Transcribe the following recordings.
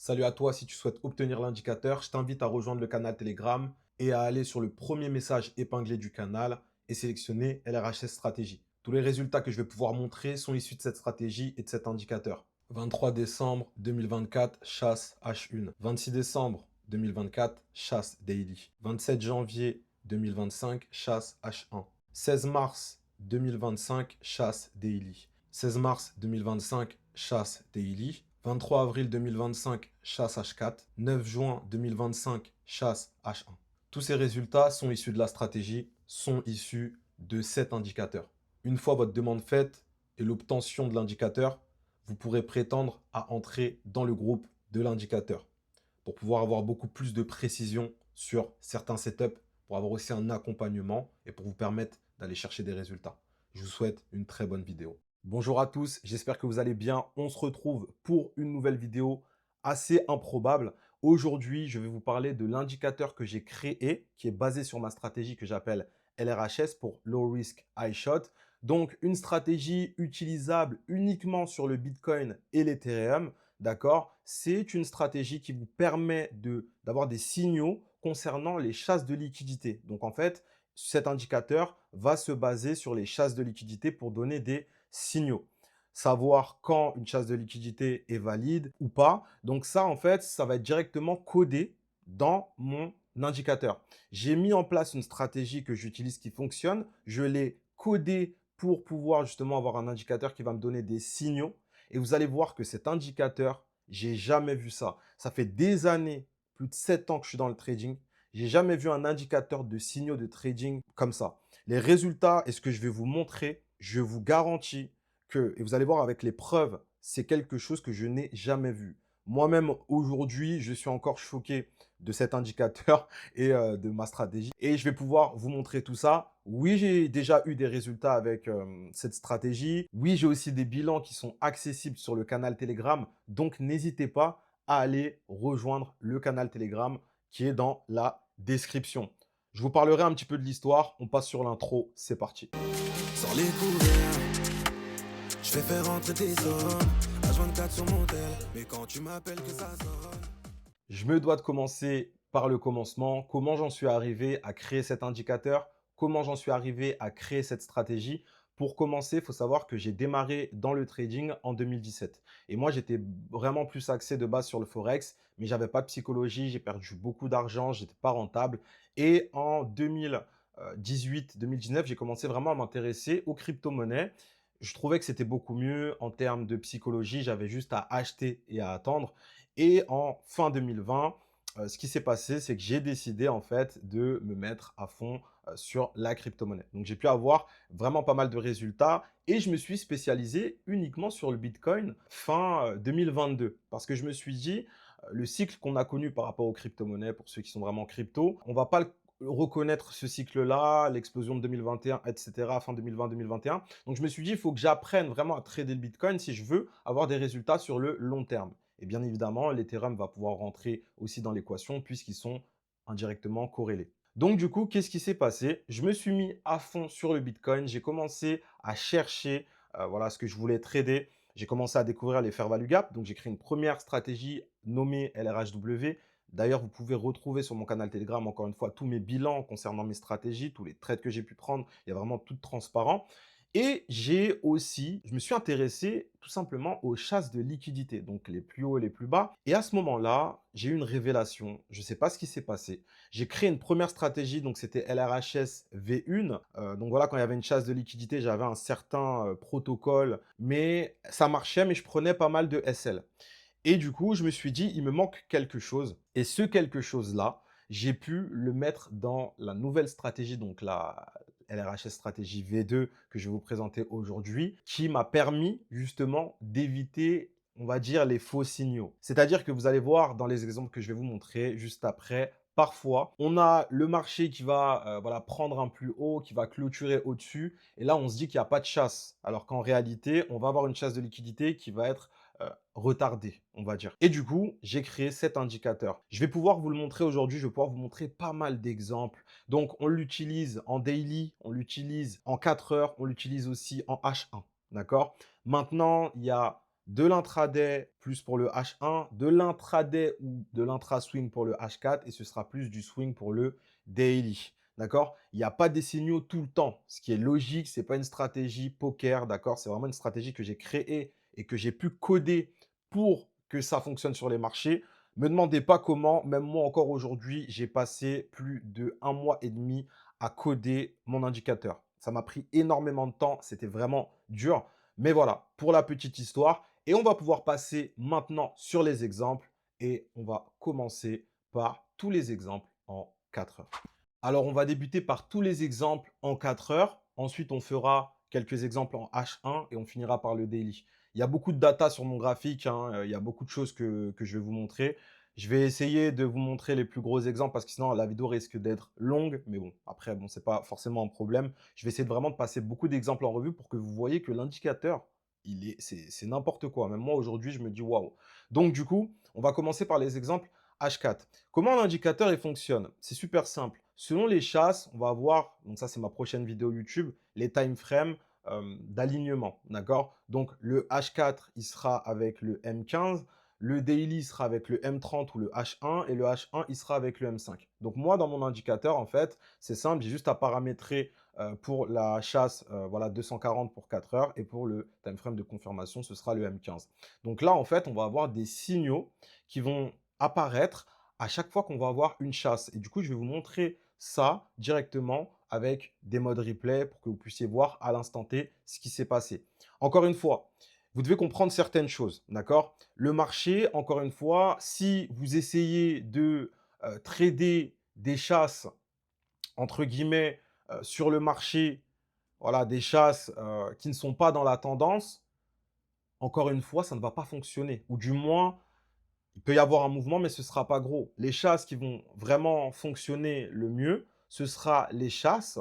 Salut à toi, si tu souhaites obtenir l'indicateur, je t'invite à rejoindre le canal Telegram et à aller sur le premier message épinglé du canal et sélectionner LRHS Stratégie. Tous les résultats que je vais pouvoir montrer sont issus de cette stratégie et de cet indicateur. 23 décembre 2024, chasse H1. 26 décembre 2024, chasse Daily. 27 janvier 2025, chasse H1. 16 mars 2025, chasse Daily. 16 mars 2025, chasse Daily. 23 avril 2025, chasse H4. 9 juin 2025, chasse H1. Tous ces résultats sont issus de la stratégie, sont issus de cet indicateur. Une fois votre demande faite et l'obtention de l'indicateur, vous pourrez prétendre à entrer dans le groupe de l'indicateur pour pouvoir avoir beaucoup plus de précision sur certains setups, pour avoir aussi un accompagnement et pour vous permettre d'aller chercher des résultats. Je vous souhaite une très bonne vidéo. Bonjour à tous, j'espère que vous allez bien. On se retrouve pour une nouvelle vidéo assez improbable. Aujourd'hui, je vais vous parler de l'indicateur que j'ai créé, qui est basé sur ma stratégie que j'appelle LRHS pour Low Risk High Shot. Donc, une stratégie utilisable uniquement sur le Bitcoin et l'Ethereum. D'accord? C'est une stratégie qui vous permet d'avoir des signaux concernant les chasses de liquidité. Donc, en fait, cet indicateur va se baser sur les chasses de liquidité pour donner des signaux. Savoir quand une chasse de liquidité est valide ou pas. Donc ça, en fait, ça va être directement codé dans mon indicateur. J'ai mis en place une stratégie que j'utilise qui fonctionne. Je l'ai codé pour pouvoir justement avoir un indicateur qui va me donner des signaux. Et vous allez voir que cet indicateur, j'ai jamais vu ça. Ça fait des années, plus de 7 ans que je suis dans le trading. J'ai jamais vu un indicateur de signaux de trading comme ça. Les résultats et ce que je vais vous montrer, je vous garantis que, et vous allez voir avec les preuves, c'est quelque chose que je n'ai jamais vu. Moi-même, aujourd'hui, je suis encore choqué de cet indicateur et de ma stratégie. Et je vais pouvoir vous montrer tout ça. Oui, j'ai déjà eu des résultats avec cette stratégie. Oui, j'ai aussi des bilans qui sont accessibles sur le canal Telegram. Donc, n'hésitez pas à aller rejoindre le canal Telegram qui est dans la description. Je vous parlerai un petit peu de l'histoire. On passe sur l'intro. C'est parti. Sans les couverts, je vais faire rentrer tes hommes. H24 sur mon tel, mais quand tu m'appelles que ça sonne. Je me dois de commencer par le commencement. Comment j'en suis arrivé à créer cet indicateur? Comment j'en suis arrivé à créer cette stratégie? Pour commencer, il faut savoir que j'ai démarré dans le trading en 2017. Et moi, j'étais vraiment plus axé de base sur le Forex, mais j'avais pas de psychologie, j'ai perdu beaucoup d'argent, j'étais pas rentable. Et en 2018-2019, j'ai commencé vraiment à m'intéresser aux crypto-monnaies. Je trouvais que c'était beaucoup mieux en termes de psychologie. J'avais juste à acheter et à attendre. Et en fin 2020, ce qui s'est passé, c'est que j'ai décidé en fait de me mettre à fond sur la crypto-monnaie. Donc, j'ai pu avoir vraiment pas mal de résultats et je me suis spécialisé uniquement sur le Bitcoin fin 2022 parce que je me suis dit, le cycle qu'on a connu par rapport aux crypto-monnaies, pour ceux qui sont vraiment crypto, on va pas reconnaître ce cycle-là, l'explosion de 2021, etc., fin 2020-2021. Donc, je me suis dit, il faut que j'apprenne vraiment à trader le Bitcoin si je veux avoir des résultats sur le long terme. Et bien évidemment, l'Ethereum va pouvoir rentrer aussi dans l'équation puisqu'ils sont indirectement corrélés. Donc du coup, qu'est-ce qui s'est passé? Je me suis mis à fond sur le Bitcoin. J'ai commencé à chercher voilà, ce que je voulais trader. J'ai commencé à découvrir les fair value gap. Donc j'ai créé une première stratégie nommée LRHW. D'ailleurs, vous pouvez retrouver sur mon canal Telegram, encore une fois, tous mes bilans concernant mes stratégies, tous les trades que j'ai pu prendre. Il y a vraiment tout transparent. Et j'ai aussi, je me suis intéressé tout simplement aux chasses de liquidité, donc les plus hauts et les plus bas. Et à ce moment-là, j'ai eu une révélation. Je ne sais pas ce qui s'est passé. J'ai créé une première stratégie, donc c'était LRHS V1. Donc voilà, quand il y avait une chasse de liquidité, j'avais un certain protocole, mais ça marchait, mais je prenais pas mal de SL. Et du coup, je me suis dit, il me manque quelque chose. Et ce quelque chose-là, j'ai pu le mettre dans la nouvelle stratégie, donc la LRHS stratégie V2 que je vais vous présenter aujourd'hui, qui m'a permis justement d'éviter, on va dire, les faux signaux. C'est-à-dire que vous allez voir dans les exemples que je vais vous montrer juste après, parfois, on a le marché qui va voilà, prendre un plus haut, qui va clôturer au-dessus, et là, on se dit qu'il n'y a pas de chasse. Alors qu'en réalité, on va avoir une chasse de liquidité qui va être retardé, on va dire. Et du coup, j'ai créé cet indicateur. Je vais pouvoir vous le montrer aujourd'hui. Je vais pouvoir vous montrer pas mal d'exemples. Donc, on l'utilise en daily, on l'utilise en 4 heures, on l'utilise aussi en H1. D'accord? Maintenant, il y a de l'intraday plus pour le H1, de l'intraday ou de l'intra-swing pour le H4 et ce sera plus du swing pour le daily. D'accord? Il n'y a pas des signaux tout le temps. Ce qui est logique, ce n'est pas une stratégie poker. D'accord? C'est vraiment une stratégie que j'ai créée et que j'ai pu coder pour que ça fonctionne sur les marchés. Me demandez pas comment, même moi encore aujourd'hui, j'ai passé plus de 1 mois et demi à coder mon indicateur. Ça m'a pris énormément de temps, c'était vraiment dur. Mais voilà, pour la petite histoire. Et on va pouvoir passer maintenant sur les exemples. Et on va commencer par tous les exemples en 4 heures. Alors, on va débuter par tous les exemples en 4 heures. Ensuite, on fera quelques exemples en H1 et on finira par le daily. Il y a beaucoup de data sur mon graphique, hein, il y a beaucoup de choses que je vais vous montrer. Je vais essayer de vous montrer les plus gros exemples parce que sinon la vidéo risque d'être longue. Mais bon, après, bon, c'est pas forcément un problème. Je vais essayer vraiment de passer beaucoup d'exemples en revue pour que vous voyez que l'indicateur, c'est n'importe quoi. Même moi, aujourd'hui, je me dis waouh. Donc, du coup, on va commencer par les exemples H4. Comment l'indicateur il fonctionne? C'est super simple. Selon les chasses, on va avoir, donc ça c'est ma prochaine vidéo YouTube, les time frames d'alignement. D'accord? Donc le H4, il sera avec le M15, le daily sera avec le M30 ou le H1 et le H1, il sera avec le M5. Donc moi, dans mon indicateur, en fait, c'est simple, j'ai juste à paramétrer pour la chasse, voilà, 240 pour 4 heures et pour le time frame de confirmation, ce sera le M15. Donc là, en fait, on va avoir des signaux qui vont apparaître à chaque fois qu'on va avoir une chasse. Et du coup, je vais vous montrer ça directement avec des modes replay pour que vous puissiez voir à l'instant T ce qui s'est passé. Encore une fois, vous devez comprendre certaines choses, d'accord? Le marché, encore une fois, si vous essayez de trader des chasses, entre guillemets, sur le marché, voilà, des chasses qui ne sont pas dans la tendance, encore une fois, ça ne va pas fonctionner. Ou du moins, il peut y avoir un mouvement, mais ce ne sera pas gros. Les chasses qui vont vraiment fonctionner le mieux, ce sera les chasses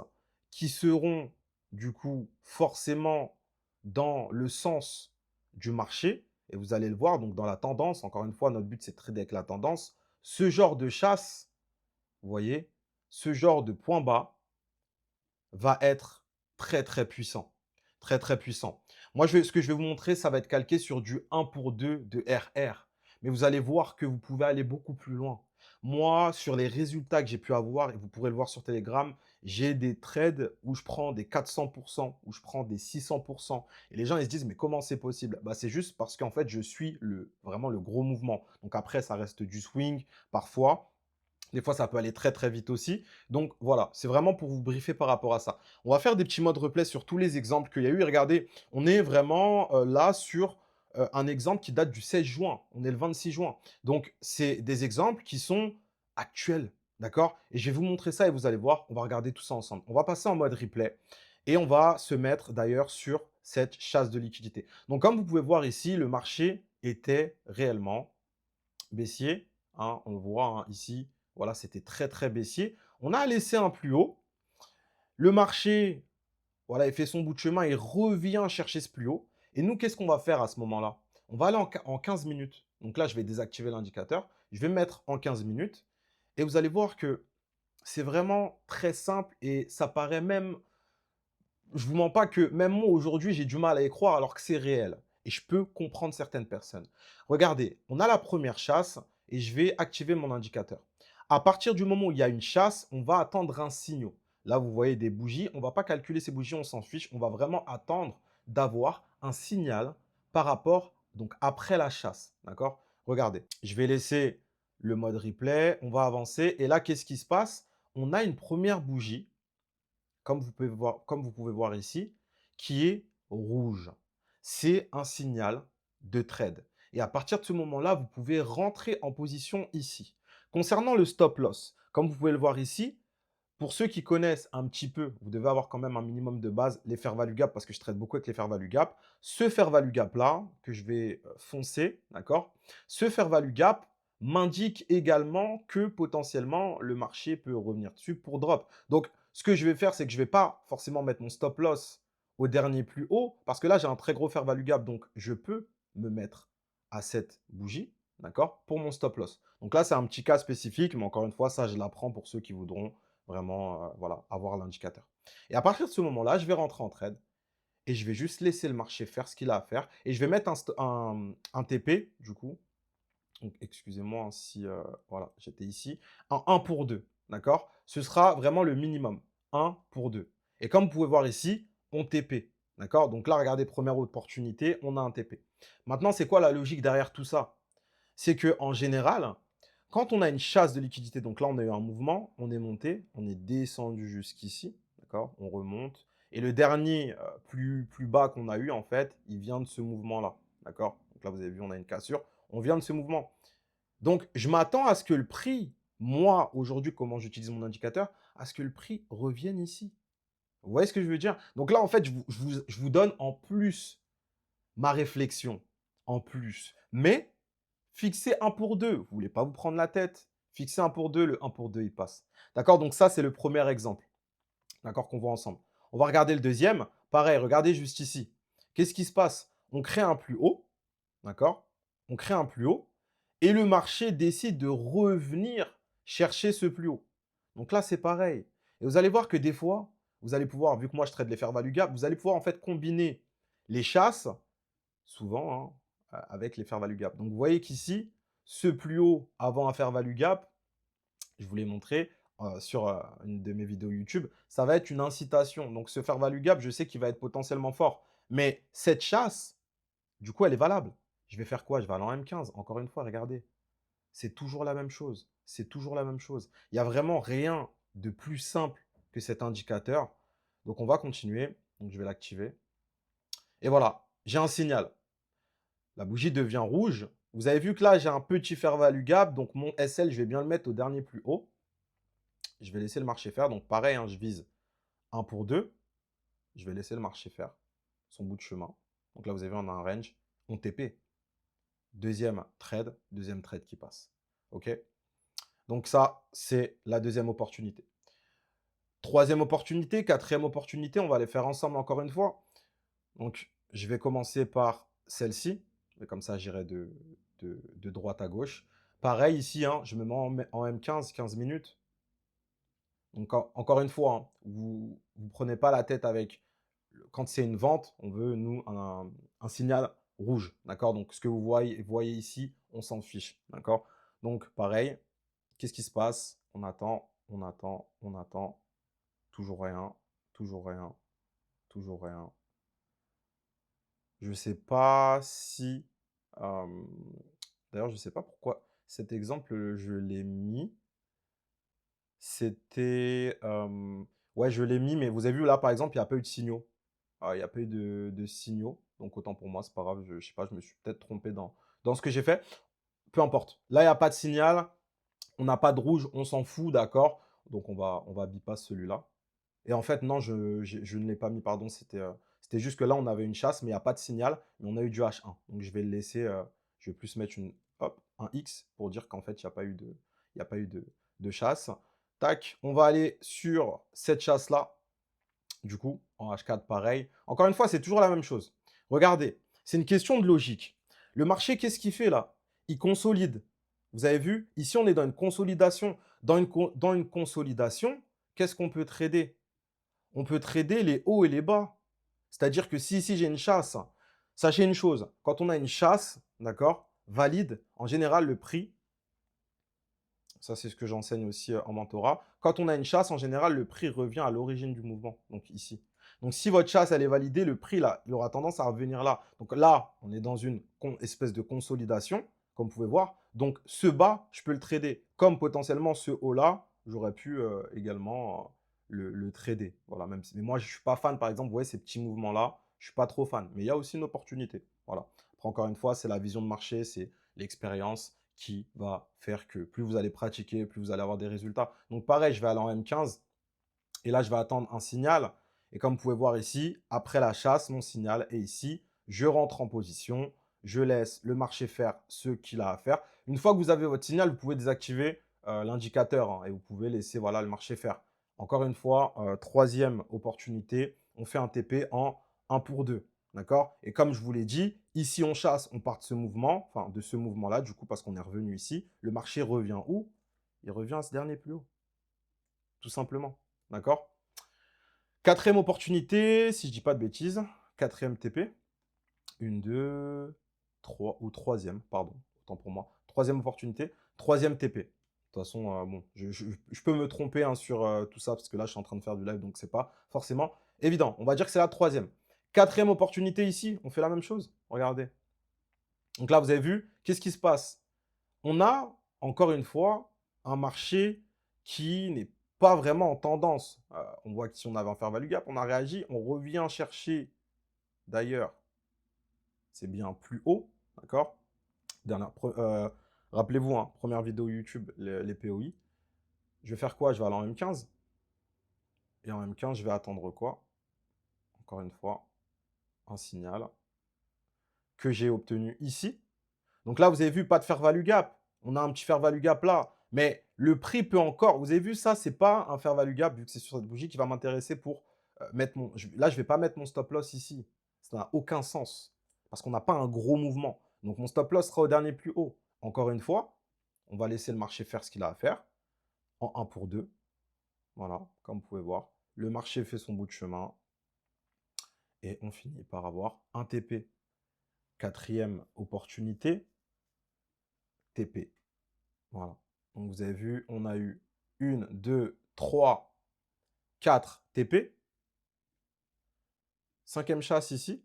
qui seront du coup forcément dans le sens du marché. Et vous allez le voir, donc dans la tendance, encore une fois, notre but c'est de trader avec la tendance. Ce genre de chasse, vous voyez, ce genre de point bas va être très, très puissant. Très, très puissant. Moi, ce que je vais vous montrer, ça va être calqué sur du 1 pour 2 de RR. Mais vous allez voir que vous pouvez aller beaucoup plus loin. Moi, sur les résultats que j'ai pu avoir, et vous pourrez le voir sur Telegram, j'ai des trades où je prends des 400%, où je prends des 600%. Et les gens, ils se disent, mais comment c'est possible? Bah, c'est juste parce qu'en fait, je suis vraiment le gros mouvement. Donc après, ça reste du swing parfois. Des fois, ça peut aller très, très vite aussi. Donc voilà, c'est vraiment pour vous briefer par rapport à ça. On va faire des petits modes replay sur tous les exemples qu'il y a eu. Et regardez, on est vraiment là sur un exemple qui date du 16 juin. On est le 26 juin. Donc, c'est des exemples qui sont actuels. D'accord? Et je vais vous montrer ça et vous allez voir, on va regarder tout ça ensemble. On va passer en mode replay et on va se mettre d'ailleurs sur cette chasse de liquidité. Donc, comme vous pouvez voir ici, le marché était réellement baissier, hein, on le voit hein, ici, voilà, c'était très très baissier. On a laissé un plus haut. Le marché, voilà, il fait son bout de chemin, il revient chercher ce plus haut. Et nous, qu'est-ce qu'on va faire à ce moment-là? On va aller en 15 minutes. Donc là, je vais désactiver l'indicateur. Je vais me mettre en 15 minutes. Et vous allez voir que c'est vraiment très simple et ça paraît même, je vous mens pas que même moi aujourd'hui, j'ai du mal à y croire alors que c'est réel. Et je peux comprendre certaines personnes. Regardez, on a la première chasse et je vais activer mon indicateur. À partir du moment où il y a une chasse, on va attendre un signal. Là, vous voyez des bougies. On ne va pas calculer ces bougies, on s'en fiche. On va vraiment attendre d'avoir un signal par rapport, donc après la chasse. D'accord? Regardez, je vais laisser le mode replay. On va avancer. Et là, qu'est-ce qui se passe? On a une première bougie comme vous pouvez voir ici, qui est rouge. C'est un signal de trade. Et à partir de ce moment-là, vous pouvez rentrer en position ici. Concernant le stop loss, comme vous pouvez le voir ici, pour ceux qui connaissent un petit peu, vous devez avoir quand même un minimum de base, les fair value gap, parce que je traite beaucoup avec les fair value gap. Ce fair value gap là, que je vais foncer, d'accord? Ce fair value gap m'indique également que potentiellement le marché peut revenir dessus pour drop. Donc, ce que je vais faire, c'est que je ne vais pas forcément mettre mon stop loss au dernier plus haut, parce que là, j'ai un très gros fair value gap, donc je peux me mettre à cette bougie, d'accord, pour mon stop loss. Donc là, c'est un petit cas spécifique, mais encore une fois, ça, je l'apprends pour ceux qui voudront vraiment voilà, avoir l'indicateur. Et à partir de ce moment-là, je vais rentrer en trade et je vais juste laisser le marché faire ce qu'il a à faire et je vais mettre un TP, du coup. Donc, excusez-moi hein, si voilà, j'étais ici. Un 1 pour 2, d'accord? Ce sera vraiment le minimum. 1 pour 2. Et comme vous pouvez voir ici, on TP, d'accord? Donc là, regardez, première opportunité, on a un TP. Maintenant, c'est quoi la logique derrière tout ça? C'est que en général, quand on a une chasse de liquidité, donc là, on a eu un mouvement, on est monté, on est descendu jusqu'ici, d'accord? On remonte. Et le dernier plus bas qu'on a eu, en fait, il vient de ce mouvement-là, d'accord? Donc là, vous avez vu, on a une cassure. On vient de ce mouvement. Donc, je m'attends à ce que le prix, moi, aujourd'hui, comment j'utilise mon indicateur, à ce que le prix revienne ici. Vous voyez ce que je veux dire? Donc là, en fait, je vous donne en plus ma réflexion. En plus. Mais, fixez un pour 2. Vous voulez pas vous prendre la tête. Fixez un pour 2, le un pour 2, il passe. D'accord? Donc ça, c'est le premier exemple. D'accord? Qu'on voit ensemble. On va regarder le deuxième. Pareil, regardez juste ici. Qu'est-ce qui se passe? On crée un plus haut. D'accord? On crée un plus haut et le marché décide de revenir chercher ce plus haut. Donc là, c'est pareil. Et vous allez voir que des fois, vous allez pouvoir, vu que moi je trade les fair value gap, vous allez pouvoir en fait combiner les chasses, souvent, avec les fair value gap. Donc vous voyez qu'ici, ce plus haut avant un fair value gap, je vous l'ai montré sur une de mes vidéos YouTube, ça va être une incitation. Donc ce fair value gap, je sais qu'il va être potentiellement fort. Mais cette chasse, du coup, elle est valable. Je vais faire quoi? Je vais aller en M15. Encore une fois, regardez. C'est toujours la même chose. C'est toujours la même chose. Il n'y a vraiment rien de plus simple que cet indicateur. Donc, on va continuer. Donc, je vais l'activer. Et voilà, j'ai un signal. La bougie devient rouge. Vous avez vu que là, j'ai un petit fair value gap. Donc, mon SL, je vais bien le mettre au dernier plus haut. Je vais laisser le marché faire. Donc, pareil, hein, je vise 1 pour 2. Je vais laisser le marché faire son bout de chemin. Donc là, vous avez vu, on a un range. On TP. Deuxième trade qui passe. OK? Donc ça, c'est la deuxième opportunité. Troisième opportunité, quatrième opportunité, on va les faire ensemble encore une fois. Donc, je vais commencer par celle-ci. Et comme ça, j'irai de droite à gauche. Pareil ici, hein, je me mets en M15, 15 minutes. Donc, encore une fois, hein, vous ne prenez pas la tête avec... Quand c'est une vente, on veut, nous, un signal rouge. D'accord? Donc, ce que vous voyez ici, on s'en fiche. D'accord? Donc, pareil, qu'est-ce qui se passe? On attend, on attend, on attend. Toujours rien, toujours rien, toujours rien. Je ne sais pas si... euh, D'ailleurs, je ne sais pas pourquoi cet exemple, je l'ai mis. C'était... ouais, je l'ai mis, mais vous avez vu là, par exemple, il n'y a pas eu de signaux. Il n'y a pas eu de signaux. Donc, autant pour moi, c'est pas grave. Je ne sais pas, je me suis peut-être trompé dans ce que j'ai fait. Peu importe. Là, il n'y a pas de signal. On n'a pas de rouge. On s'en fout, d'accord? Donc, on va bypass celui-là. Et en fait, non, je ne l'ai pas mis, pardon. C'était juste que là, on avait une chasse, mais il n'y a pas de signal. Mais on a eu du H1. Donc, je vais le laisser. Je vais plus mettre un X pour dire qu'en fait, il n'y a pas eu de chasse. Tac, on va aller sur cette chasse-là. Du coup, en H4, pareil. Encore une fois, c'est toujours la même chose. Regardez, c'est une question de logique. Le marché, qu'est-ce qu'il fait là? Il consolide. Vous avez vu? Ici, on est dans une consolidation. Dans une consolidation, qu'est-ce qu'on peut trader? On peut trader les hauts et les bas. C'est-à-dire que si ici j'ai une chasse, sachez une chose, quand on a une chasse, d'accord, valide, en général le prix, ça c'est ce que j'enseigne aussi en mentorat, quand on a une chasse, en général le prix revient à l'origine du mouvement, donc ici. Donc si votre chasse elle est validée, le prix là, il aura tendance à revenir là. Donc là, on est dans une espèce de consolidation, comme vous pouvez voir. Donc ce bas, je peux le trader. Comme potentiellement ce haut là, j'aurais pu également le trader. Voilà, même si, mais moi je ne suis pas fan, par exemple, vous voyez ces petits mouvements là, je ne suis pas trop fan. Mais il y a aussi une opportunité. Voilà. Après encore une fois, c'est la vision de marché, c'est l'expérience qui va faire que plus vous allez pratiquer, plus vous allez avoir des résultats. Donc pareil, je vais aller en M15 et là, je vais attendre un signal. Et comme vous pouvez voir ici, après la chasse, mon signal est ici. Je rentre en position, je laisse le marché faire ce qu'il a à faire. Une fois que vous avez votre signal, vous pouvez désactiver l'indicateur hein, et vous pouvez laisser voilà, le marché faire. Encore une fois, troisième opportunité, on fait un TP en 1 pour 2. D'accord? Et comme je vous l'ai dit, ici on chasse, on part de ce mouvement, enfin de ce mouvement-là, du coup, parce qu'on est revenu ici. Le marché revient où? Il revient à ce dernier plus haut. Tout simplement. D'accord? Quatrième opportunité, si je ne dis pas de bêtises. quatrième TP. Une, deux, trois, ou troisième, pardon, autant pour moi. Troisième opportunité, troisième TP. De toute façon, bon, je peux me tromper hein, sur tout ça, parce que là, je suis en train de faire du live, donc c'est pas forcément évident. On va dire que c'est la troisième. Quatrième opportunité ici, on fait la même chose. Regardez. Donc là, vous avez vu, qu'est-ce qui se passe? On a, encore une fois, un marché qui n'est pas vraiment en tendance. On voit qu'ici, on avait un fair value gap, on a réagi, on revient chercher, d'ailleurs, c'est bien plus haut, d'accord? Rappelez-vous, hein, première vidéo YouTube, les POI. Je vais faire quoi? Je vais aller en M15. Et en M15, je vais attendre quoi? Encore une fois, un signal que j'ai obtenu ici. Donc là, vous avez vu, pas de fair value gap. On a un petit fair value gap là. Mais le prix peut encore. Vous avez vu, ça, c'est pas un fair value gap, vu que c'est sur cette bougie qui va m'intéresser pour mettre mon. Là, je ne vais pas mettre mon stop loss ici. Ça n'a aucun sens. Parce qu'on n'a pas un gros mouvement. Donc mon stop loss sera au dernier plus haut. Encore une fois, on va laisser le marché faire ce qu'il a à faire. En 1 pour 2. Voilà, comme vous pouvez voir. Le marché fait son bout de chemin. Et on finit par avoir un TP. Quatrième opportunité. TP. Voilà. Donc vous avez vu, on a eu 1, 2, 3, 4 TP. Cinquième chasse ici.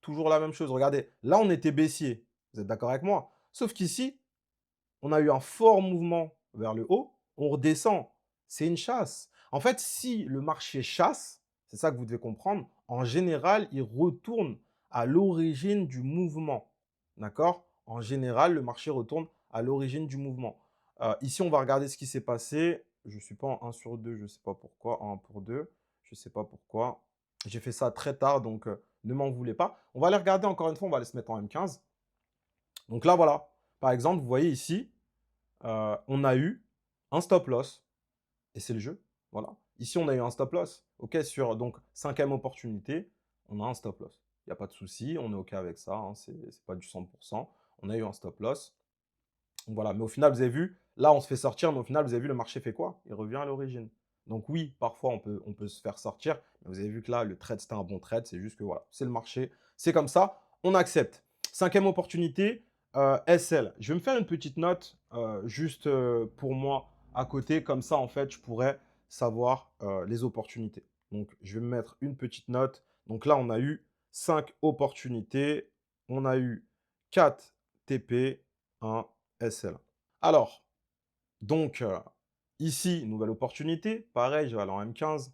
Toujours la même chose. Regardez, là on était baissier. Vous êtes d'accord avec moi? Sauf qu'ici, on a eu un fort mouvement vers le haut. On redescend. C'est une chasse. En fait, si le marché chasse, c'est ça que vous devez comprendre, en général, il retourne à l'origine du mouvement. D'accord? En général, le marché retourne à l'origine du mouvement. Ici, on va regarder ce qui s'est passé. Je ne suis pas en 1 sur 2, je ne sais pas pourquoi. En 1 pour 2, je ne sais pas pourquoi. J'ai fait ça très tard, donc ne m'en voulez pas. On va aller regarder encore une fois, on va aller se mettre en M15. Donc là, voilà. Par exemple, vous voyez ici, on a eu un stop loss. Et c'est le jeu. Voilà. Ici, on a eu un stop loss. OK, sur donc cinquième opportunité, on a un stop loss. Il n'y a pas de souci, on est OK avec ça. Hein, c'est pas du 100%. On a eu un stop loss. Donc voilà. Mais au final, vous avez vu, là, on se fait sortir, mais au final, vous avez vu, le marché fait quoi? Il revient à l'origine. Donc oui, parfois, on peut se faire sortir. Mais vous avez vu que là, le trade, c'était un bon trade. C'est juste que voilà, c'est le marché. C'est comme ça. On accepte. Cinquième opportunité, SL. Je vais me faire une petite note juste pour moi à côté. Comme ça, en fait, je pourrais savoir les opportunités. Donc, je vais me mettre une petite note. Donc là, on a eu 5 opportunités. On a eu 4 TP, 1 SL. Alors, donc, ici, nouvelle opportunité. Pareil, je vais aller en M15.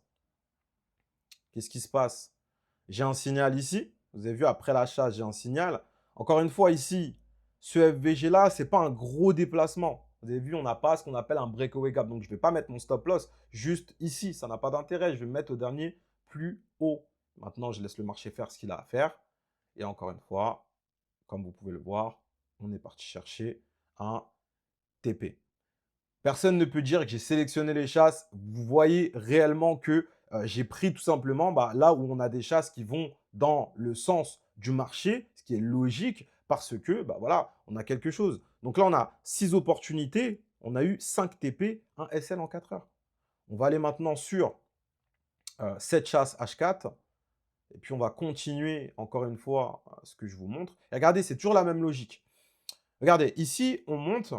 Qu'est-ce qui se passe? J'ai un signal ici. Vous avez vu, après l'achat, j'ai un signal. Encore une fois, ici, ce FVG-là, ce n'est pas un gros déplacement. Vous avez vu, on n'a pas ce qu'on appelle un breakaway gap. Donc, je ne vais pas mettre mon stop loss juste ici. Ça n'a pas d'intérêt. Je vais me mettre au dernier plus haut. Maintenant, je laisse le marché faire ce qu'il a à faire. Et encore une fois, comme vous pouvez le voir, on est parti chercher un TP. Personne ne peut dire que j'ai sélectionné les chasses. Vous voyez réellement que j'ai pris tout simplement là où on a des chasses qui vont dans le sens du marché, ce qui est logique parce que voilà, on a quelque chose. Donc là, on a 6 opportunités. On a eu 5 TP, 1 SL en 4 heures. On va aller maintenant sur cette chasse H4. Et puis, on va continuer encore une fois ce que je vous montre. Et regardez, c'est toujours la même logique. Regardez, ici, on monte.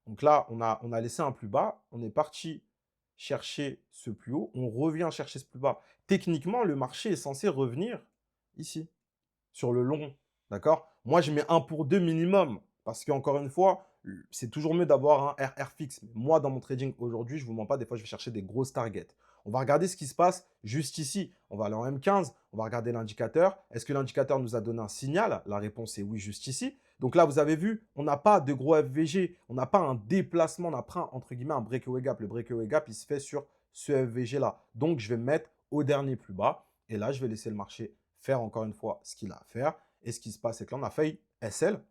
Donc là, on a laissé un plus bas. On est parti chercher ce plus haut. On revient chercher ce plus bas. Techniquement, le marché est censé revenir ici, sur le long. D'accord? Moi, je mets 1 pour 2 minimum. Parce qu'encore une fois, c'est toujours mieux d'avoir un RR fixe. Moi, dans mon trading aujourd'hui, je ne vous mens pas, des fois, je vais chercher des grosses targets. On va regarder ce qui se passe juste ici. On va aller en M15, on va regarder l'indicateur. Est-ce que l'indicateur nous a donné un signal? La réponse est oui, juste ici. Donc là, vous avez vu, on n'a pas de gros FVG, on n'a pas un déplacement, on n'a pas, entre guillemets, un breakaway gap. Le breakaway gap, il se fait sur ce FVG-là. Donc, je vais me mettre au dernier plus bas. Et là, je vais laisser le marché faire encore une fois ce qu'il a à faire. Et ce qui se passe, c'est que là, on a failli SL.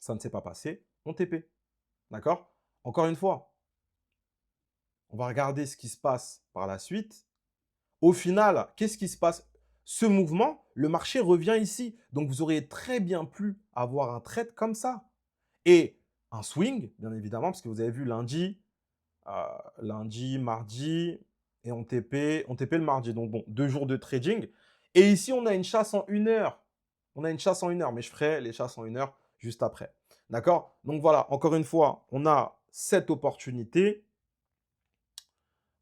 Ça ne s'est pas passé. On TP. D'accord? Encore une fois, on va regarder ce qui se passe par la suite. Au final, qu'est-ce qui se passe? Ce mouvement, le marché revient ici. Donc, vous auriez très bien pu avoir un trade comme ça. Et un swing, bien évidemment, parce que vous avez vu lundi, mardi et on TP le mardi. Donc bon, 2 jours de trading. Et ici, on a une chasse en 1 heure. On a une chasse en 1 heure, mais je ferai les chasses en 1 heure juste après. D'accord? Donc voilà, encore une fois, on a cette opportunité.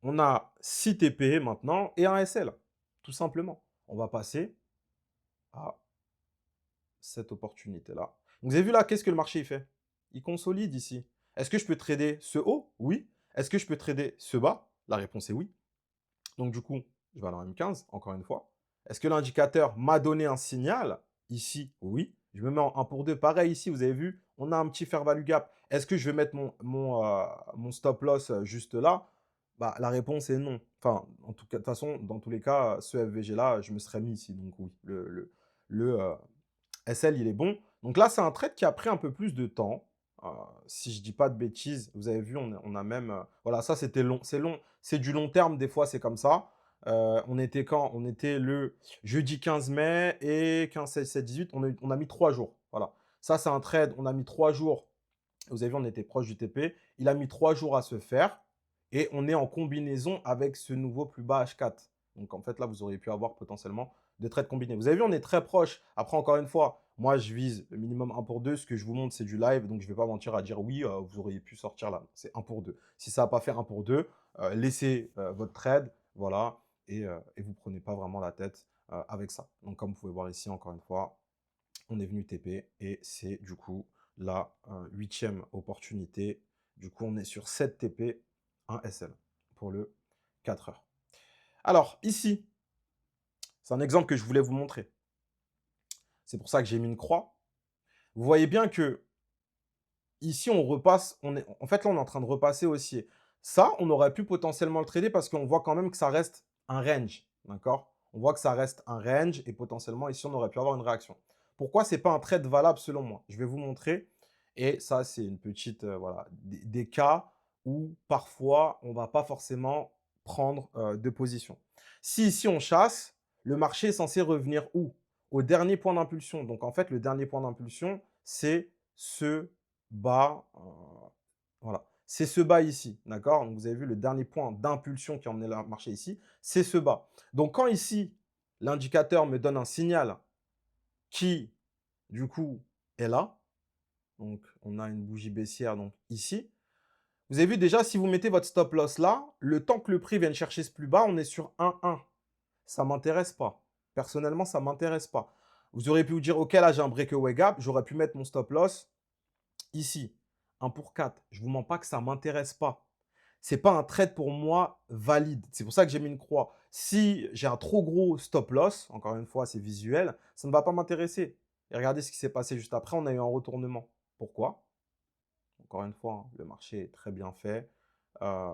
On a 6 TP maintenant et un SL, tout simplement. On va passer à cette opportunité-là. Donc, vous avez vu là, qu'est-ce que le marché il fait? Il consolide ici. Est-ce que je peux trader ce haut? Oui. Est-ce que je peux trader ce bas? La réponse est oui. Donc, du coup, je vais aller en M15, encore une fois. Est-ce que l'indicateur m'a donné un signal? Ici, oui. Je me mets en 1 pour 2. Pareil ici, vous avez vu, on a un petit fair value gap. Est-ce que je vais mettre mon stop loss juste là? Bah, la réponse est non. Enfin, en tout cas, de toute façon, dans tous les cas, ce FVG-là, je me serais mis ici. Donc oui, le SL, il est bon. Donc là, c'est un trade qui a pris un peu plus de temps. Euh, si je dis pas de bêtises, vous avez vu, on a même... voilà, ça, c'était long. C'est long. C'est du long terme, des fois, c'est comme ça. On était quand? On était le jeudi 15 mai et 15, 16, 17, 18. On a mis 3 jours. Voilà. Ça, c'est un trade. On a mis 3 jours. Vous avez vu, on était proche du TP. Il a mis 3 jours à se faire. Et on est en combinaison avec ce nouveau plus bas H4. Donc, en fait, là, vous auriez pu avoir potentiellement des trades combinés. Vous avez vu, on est très proche. Après, encore une fois, moi, je vise le minimum 1 pour 2. Ce que je vous montre, c'est du live. Donc, je ne vais pas mentir à dire oui, vous auriez pu sortir là. C'est 1 pour 2. Si ça n'a pas fait 1 pour 2, laissez votre trade. Voilà. Et vous ne prenez pas vraiment la tête avec ça. Donc, comme vous pouvez voir ici, encore une fois, on est venu TP. Et c'est du coup la 8e opportunité. Du coup, on est sur 7 TP, 1 SL pour le 4 heures. Alors, ici, c'est un exemple que je voulais vous montrer. C'est pour ça que j'ai mis une croix. Vous voyez bien que ici, on repasse. En fait, là, on est en train de repasser haussier. Ça, on aurait pu potentiellement le trader parce qu'on voit quand même que ça reste un range. D'accord? On voit que ça reste un range et potentiellement, ici, on aurait pu avoir une réaction. Pourquoi ce n'est pas un trade valable selon moi? Je vais vous montrer. Et ça, c'est une petite, voilà, des cas où parfois, on ne va pas forcément prendre de position. Si ici, on chasse, le marché est censé revenir où? Au dernier point d'impulsion. Donc, en fait, le dernier point d'impulsion, c'est ce bas, voilà. C'est ce bas ici, d'accord? Donc, vous avez vu le dernier point d'impulsion qui a emmené le marché ici, c'est ce bas. Donc, quand ici, l'indicateur me donne un signal qui, du coup, est là, donc on a une bougie baissière donc ici, vous avez vu déjà, si vous mettez votre stop loss là, le temps que le prix vienne chercher ce plus bas, on est sur 1,1. Ça ne m'intéresse pas. Personnellement, ça ne m'intéresse pas. Vous auriez pu vous dire, OK, là, j'ai un breakaway gap, j'aurais pu mettre mon stop loss ici, 1 pour 4. Je ne vous mens pas que ça ne m'intéresse pas. Ce n'est pas un trade pour moi valide. C'est pour ça que j'ai mis une croix. Si j'ai un trop gros stop loss, encore une fois, c'est visuel, ça ne va pas m'intéresser. Et regardez ce qui s'est passé juste après, on a eu un retournement. Pourquoi? Encore une fois, hein, le marché est très bien fait. Euh,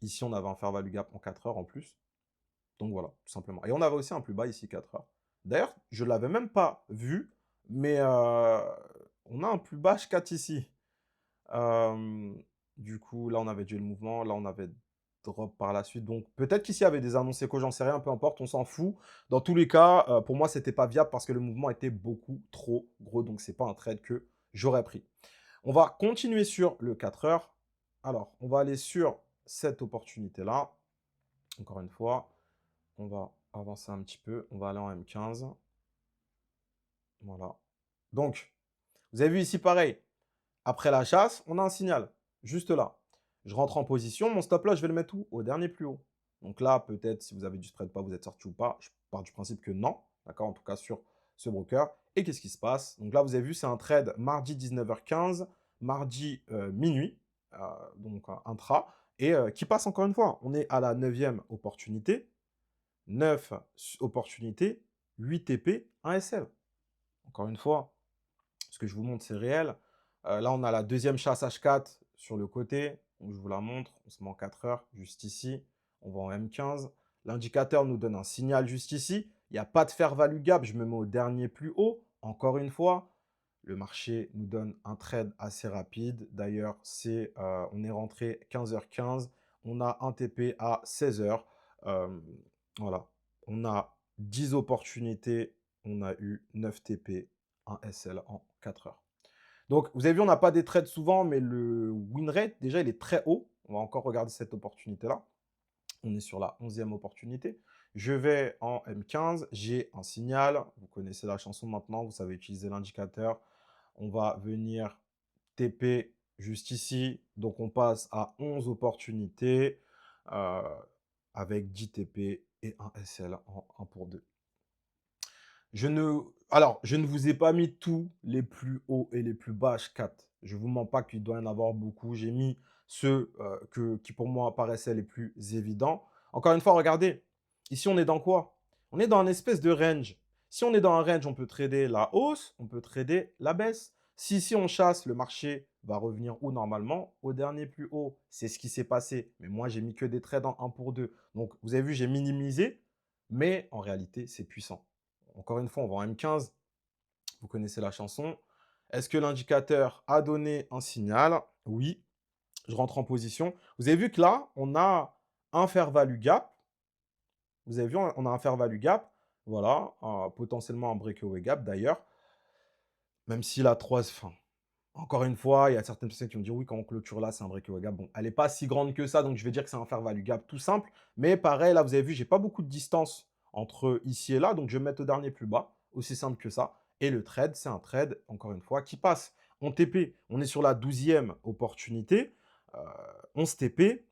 ici, on avait un fair value gap en 4 heures en plus. Donc voilà, tout simplement. Et on avait aussi un plus bas ici, 4 heures. D'ailleurs, je ne l'avais même pas vu, mais on a un plus bas H4 ici. Euh, du coup, là, on avait déjà le mouvement. Là, on avait drop par la suite. Donc, peut-être qu'ici, il y avait des annoncés éco, j'en sais rien, peu importe, on s'en fout. Dans tous les cas, pour moi, c'était pas viable parce que le mouvement était beaucoup trop gros. Donc, c'est pas un trade que j'aurais pris. On va continuer sur le 4 heures. Alors, on va aller sur cette opportunité-là. Encore une fois, on va avancer un petit peu. On va aller en M15. Voilà. Donc, vous avez vu ici, pareil. Après la chasse, on a un signal, juste là. Je rentre en position, mon stop loss, je vais le mettre où? Au dernier plus haut. Donc là, peut-être, si vous avez du spread pas, vous êtes sorti ou pas. Je pars du principe que non, d'accord? En tout cas, sur ce broker. Et qu'est-ce qui se passe? Donc là, vous avez vu, c'est un trade mardi 19h15, mardi minuit, donc intra, et qui passe encore une fois. On est à la 9e opportunité. 9 opportunités, 8 TP, 1 SL. Encore une fois, ce que je vous montre, c'est réel. Là, on a la deuxième chasse H4 sur le côté. Donc, je vous la montre. On se met en 4 heures, juste ici. On va en M15. L'indicateur nous donne un signal juste ici. Il n'y a pas de fair value gap. Je me mets au dernier plus haut. Encore une fois, le marché nous donne un trade assez rapide. D'ailleurs, on est rentré 15h15. On a un TP à 16h. Voilà. On a 10 opportunités. On a eu 9 TP, un SL en 4 heures. Donc, vous avez vu, on n'a pas des trades souvent, mais le win rate, déjà, il est très haut. On va encore regarder cette opportunité-là. On est sur la 11e opportunité. Je vais en M15, j'ai un signal. Vous connaissez la chanson maintenant, vous savez utiliser l'indicateur. On va venir TP juste ici. Donc, on passe à 11 opportunités euh, avec 10 TP et un SL en 1 pour 2. Alors, je ne vous ai pas mis tous les plus hauts et les plus bas H4. Je ne vous mens pas qu'il doit y en avoir beaucoup. J'ai mis ceux qui, pour moi, paraissaient les plus évidents. Encore une fois, regardez. Ici, on est dans quoi? On est dans une espèce de range. Si on est dans un range, on peut trader la hausse, on peut trader la baisse. Si ici, on chasse, le marché va revenir où normalement? Au dernier plus haut. C'est ce qui s'est passé. Mais moi, j'ai mis que des trades en 1 pour 2. Donc, vous avez vu, j'ai minimisé. Mais en réalité, c'est puissant. Encore une fois, on va en M15. Vous connaissez la chanson. Est-ce que l'indicateur a donné un signal? Oui. Je rentre en position. Vous avez vu que là, on a un fair value gap. Vous avez vu, on a un fair value gap. Voilà. Potentiellement un breakaway gap d'ailleurs. Même si la 3, enfin, encore une fois, il y a certaines personnes qui vont dire oui, quand on clôture là, c'est un breakaway gap. Bon, elle n'est pas si grande que ça, donc je vais dire que c'est un fair value gap tout simple. Mais pareil, là, vous avez vu, j'ai pas beaucoup de distance entre ici et là, donc je vais mettre au dernier plus bas. Aussi simple que ça. Et le trade, c'est un trade, encore une fois, qui passe. On TP, on est sur la 12e opportunité. 11 TP,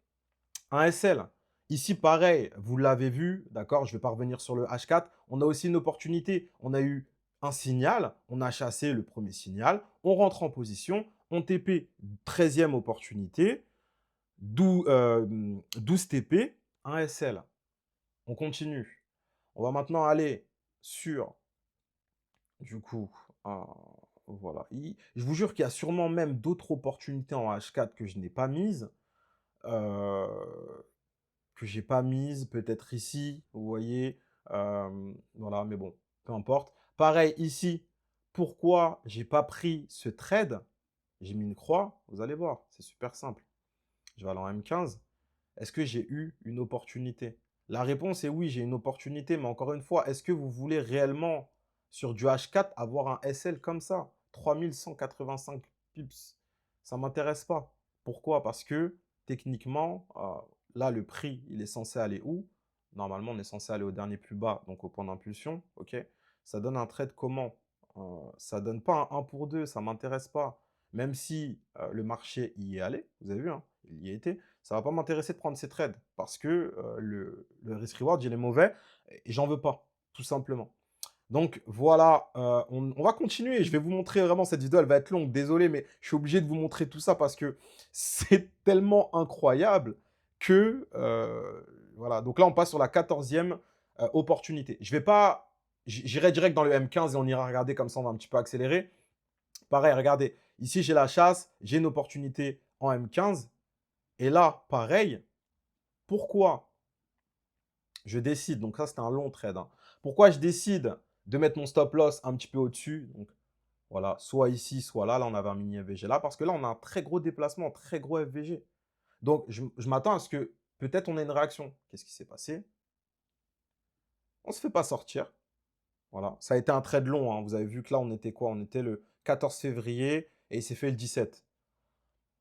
un SL. Ici, pareil, vous l'avez vu, d'accord, je ne vais pas revenir sur le H4. On a aussi une opportunité. On a eu un signal, on a chassé le premier signal, on rentre en position, on TP 13e opportunité, 12 TP, un SL. On continue. On va maintenant aller sur, du coup, voilà. Je vous jure qu'il y a sûrement même d'autres opportunités en H4 que je n'ai pas mises. Euh, que j'ai pas mise, peut-être ici, vous voyez. Voilà, mais bon, peu importe. Pareil, ici, pourquoi j'ai pas pris ce trade? J'ai mis une croix, vous allez voir, c'est super simple. Je vais aller en M15. Est-ce que j'ai eu une opportunité? La réponse est oui, j'ai une opportunité, mais encore une fois, est-ce que vous voulez réellement, sur du H4, avoir un SL comme ça? 3185 pips. Ça ne m'intéresse pas. Pourquoi? Parce que techniquement, là, le prix, il est censé aller où? Normalement, on est censé aller au dernier plus bas, donc au point d'impulsion. Ok. Ça donne un trade comment? Ça donne pas un 1 pour 2, ça ne m'intéresse pas. Même si le marché y est allé, vous avez vu, hein, il y a été, ça ne va pas m'intéresser de prendre ces trades parce que le risk-reward, il est mauvais et j'en veux pas, tout simplement. Donc voilà, on va continuer. Je vais vous montrer vraiment, cette vidéo, elle va être longue, désolé, mais je suis obligé de vous montrer tout ça parce que c'est tellement incroyable que, voilà. Donc là, on passe sur la 14e opportunité. Je vais pas, j'irai direct dans le M15 et on ira regarder comme ça, on va un petit peu accélérer. Pareil, regardez, ici j'ai la chasse, j'ai une opportunité en M15. Et là, pareil, pourquoi je décide, donc ça c'était un long trade, hein, pourquoi je décide de mettre mon stop loss un petit peu au-dessus, donc voilà, soit ici, soit là, là on avait un mini FVG là, parce que là on a un très gros déplacement, un très gros FVG. Donc je m'attends à ce que peut-être on ait une réaction. Qu'est-ce qui s'est passé? On ne se fait pas sortir. Voilà, ça a été un trade long, hein. Vous avez vu que là on était quoi? On était le 14 février et il s'est fait le 17.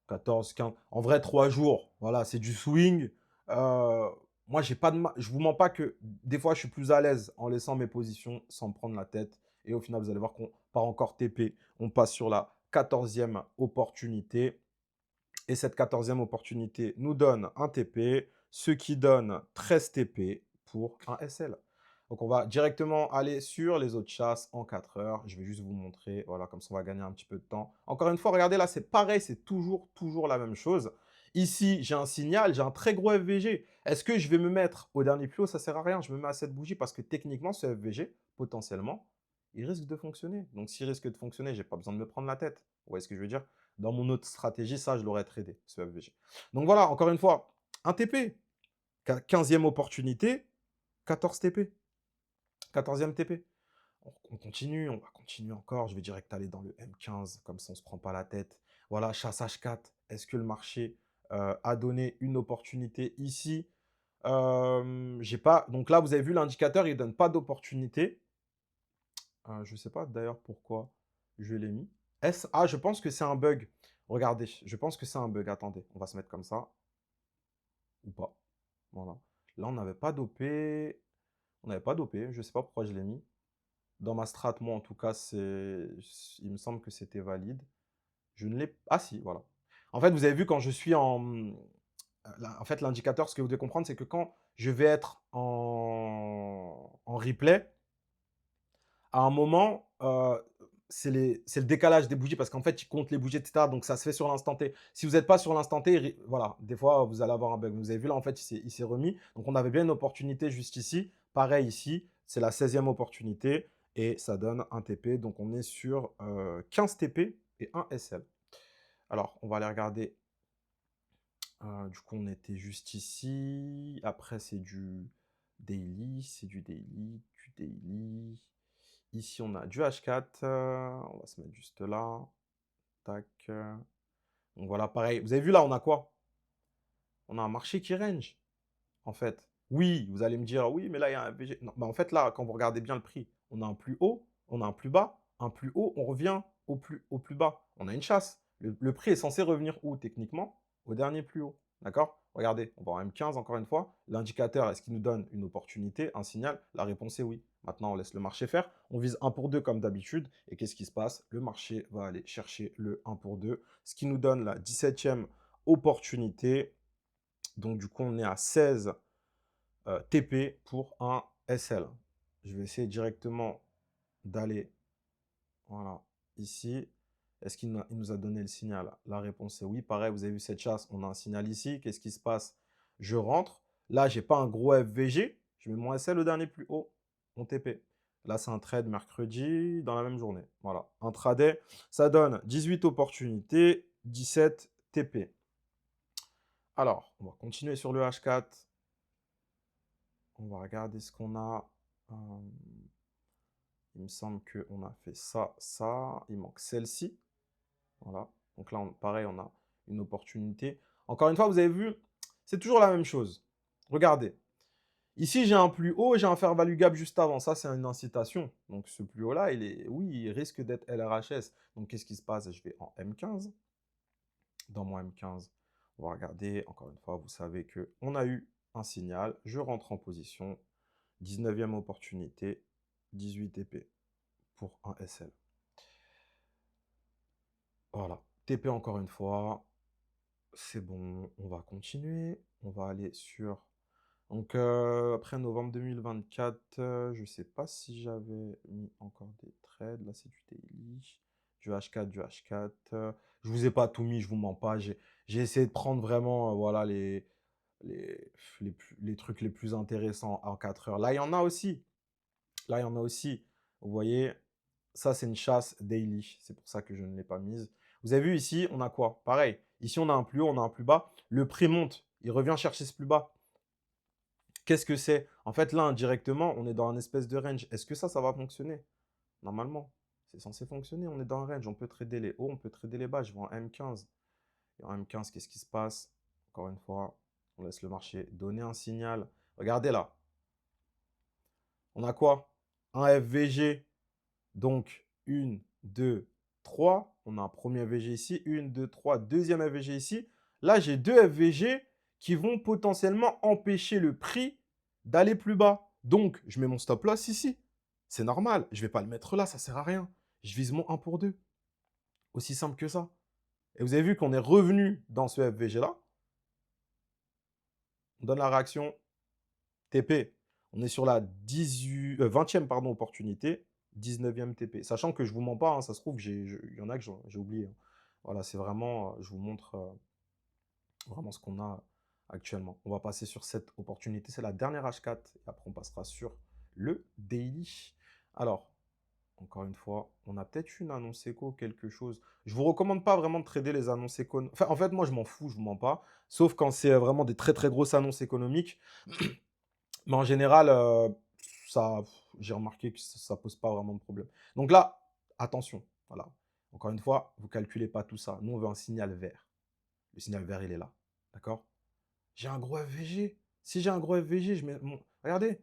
14, 15. En vrai, 3 jours, voilà, c'est du swing. Euh, Moi, j'ai pas de je vous mens pas que des fois, je suis plus à l'aise en laissant mes positions sans me prendre la tête. Et au final, vous allez voir qu'on part encore TP. On passe sur la 14e opportunité. Et cette 14e opportunité nous donne un TP, ce qui donne 13 TP pour un SL. Donc, on va directement aller sur les autres chasses en 4 heures. Je vais juste vous montrer. Voilà, comme ça, on va gagner un petit peu de temps. Encore une fois, regardez là, c'est pareil, c'est toujours la même chose. Ici, j'ai un signal, j'ai un très gros FVG. Est-ce que je vais me mettre au dernier plus haut? Ça ne sert à rien. Je me mets à cette bougie parce que techniquement, ce FVG, potentiellement, il risque de fonctionner. Donc, s'il risque de fonctionner, je n'ai pas besoin de me prendre la tête. Vous voyez ce que je veux dire? Dans mon autre stratégie, ça, je l'aurais tradé, ce FVG. Donc voilà, encore une fois, un TP, 15e opportunité, 14 TP, 14e TP. On continue, on va continuer encore. Je vais direct aller dans le M15, comme ça on ne se prend pas la tête. Voilà, chasse H4. Est-ce que le marché a donné une opportunité ici? J'ai pas. Donc là, vous avez vu l'indicateur, il ne donne pas d'opportunité. Je ne sais pas d'ailleurs pourquoi je l'ai mis. Ah, je pense que c'est un bug. Regardez, je pense que c'est un bug. Attendez, on va se mettre comme ça. Ou pas. Voilà. Là, on n'avait pas dopé. On n'avait pas dopé. Je ne sais pas pourquoi je l'ai mis. Dans ma strat, moi, en tout cas, il me semble que c'était valide. Je ne l'ai... Ah si, voilà. En fait, vous avez vu quand je suis en fait, l'indicateur, ce que vous devez comprendre, c'est que quand je vais être en replay, à un moment, c'est le décalage des bougies parce qu'en fait, ils comptent les bougies, etc. Donc, ça se fait sur l'instant T. Si vous n'êtes pas sur l'instant T, voilà, des fois, vous allez avoir un bug. Vous avez vu là, en fait, il s'est remis. Donc, on avait bien une opportunité juste ici. Pareil ici, c'est la 16e opportunité et ça donne un TP. Donc, on est sur 15 TP et 1 SL. Alors, on va aller regarder. Du coup, on était juste ici. Après, c'est du daily, c'est du daily, du daily. Ici, on a du H4. On va se mettre juste là. Tac. Donc voilà, pareil. Vous avez vu là, on a quoi? On a un marché qui range, en fait. Oui, vous allez me dire, oui, mais là, il y a un VG. Non, bah en fait, là, quand vous regardez bien le prix, on a un plus haut, on a un plus bas, un plus haut, on revient au plus bas. On a une chasse. Le prix est censé revenir où, techniquement? Au dernier plus haut. D'accord? Regardez, on va en M15 encore une fois. L'indicateur, est-ce qu'il nous donne une opportunité, un signal? La réponse est oui. Maintenant, on laisse le marché faire. On vise 1 pour 2 comme d'habitude. Et qu'est-ce qui se passe? Le marché va aller chercher le 1 pour 2, ce qui nous donne la 17e opportunité. Donc, du coup, on est à 16 TP pour un SL. Je vais essayer directement d'aller, voilà, ici. Est-ce qu'il nous a donné le signal? La réponse est oui. Pareil, vous avez vu cette chasse, on a un signal ici. Qu'est-ce qui se passe? Je rentre. Là, j'ai pas un gros FVG. Je mets mon SL au dernier plus haut, mon TP. Là, c'est un trade mercredi dans la même journée. Voilà, intraday, ça donne 18 opportunités, 17 TP. Alors, on va continuer sur le H4. On va regarder ce qu'on a. Il me semble qu'on a fait ça, ça. Il manque celle-ci. Voilà. Donc là, pareil, on a une opportunité. Encore une fois, vous avez vu, c'est toujours la même chose. Regardez. Ici, j'ai un plus haut et j'ai un fair value gap juste avant. Ça, c'est une incitation. Donc, ce plus haut-là, oui, il risque d'être LRHS. Donc, qu'est-ce qui se passe? Je vais en M15. Dans mon M15, on va regarder. Encore une fois, vous savez qu'on a eu un signal. Je rentre en position. 19e opportunité. 18 TP pour un SL. Voilà. TP encore une fois. C'est bon, on va continuer. On va aller sur... Donc, après novembre 2024, je ne sais pas si j'avais mis encore des trades. Là, c'est du daily. Du H4, du H4. Je ne vous ai pas tout mis, je ne vous mens pas. J'ai essayé de prendre vraiment voilà, les, les trucs les plus intéressants en 4 heures. Là, il y en a aussi. Là, il y en a aussi. Vous voyez, ça, c'est une chasse daily. C'est pour ça que je ne l'ai pas mise. Vous avez vu ici, on a quoi? Pareil. Ici, on a un plus haut, on a un plus bas. Le prix monte. Il revient chercher ce plus bas. Qu'est-ce que c'est? En fait, là, indirectement, on est dans un espèce de range. Est-ce que ça va fonctionner? Normalement, c'est censé fonctionner. On est dans un range. On peut trader les hauts, on peut trader les bas. Je vais en M15. Et en M15, qu'est-ce qui se passe? Encore une fois, on laisse le marché donner un signal. Regardez là. On a quoi? Un FVG. Donc, 1, 2, 3. On a un premier FVG ici. 1, 2, 3. Deuxième FVG ici. Là, j'ai deux FVG qui vont potentiellement empêcher le prix d'aller plus bas. Donc, je mets mon stop loss ici. C'est normal. Je ne vais pas le mettre là, ça ne sert à rien. Je vise mon 1 pour 2. Aussi simple que ça. Et vous avez vu qu'on est revenu dans ce FVG-là. On donne la réaction TP. On est sur la 20e opportunité. 19e TP. Sachant que je ne vous mens pas, hein, ça se trouve, il y en a que j'ai oublié. Hein. Voilà, c'est vraiment, je vous montre vraiment ce qu'on a actuellement. On va passer sur cette opportunité. C'est la dernière H4. Et après, on passera sur le daily. Alors, encore une fois, on a peut-être une annonce éco, quelque chose. Je ne vous recommande pas vraiment de trader les annonces éco. Enfin, en fait, moi, je m'en fous, je ne vous mens pas. Sauf quand c'est vraiment des très, très grosses annonces économiques. Mais en général, j'ai remarqué que ça ne pose pas vraiment de problème. Donc là, attention. Voilà. Encore une fois, vous ne calculez pas tout ça. Nous, on veut un signal vert. Le signal vert, il est là. D'accord? J'ai un gros FVG. Si j'ai un gros FVG, je mets mon... Regardez,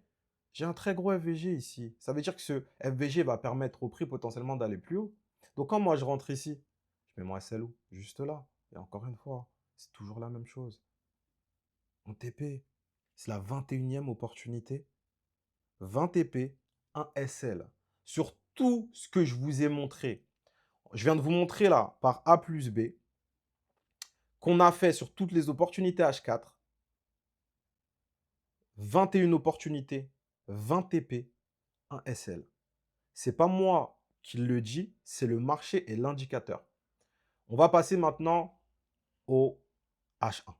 j'ai un très gros FVG ici. Ça veut dire que ce FVG va permettre au prix potentiellement d'aller plus haut. Donc quand moi, je rentre ici, je mets mon SLO juste là. Et encore une fois, c'est toujours la même chose. On TP. C'est la 21e opportunité. 20 TP, 1 SL. Sur tout ce que je vous ai montré, je viens de vous montrer là, par A plus B, qu'on a fait sur toutes les opportunités H4, 21 opportunités, 20 TP, 1 SL. C'est pas moi qui le dis, c'est le marché et l'indicateur. On va passer maintenant au H1.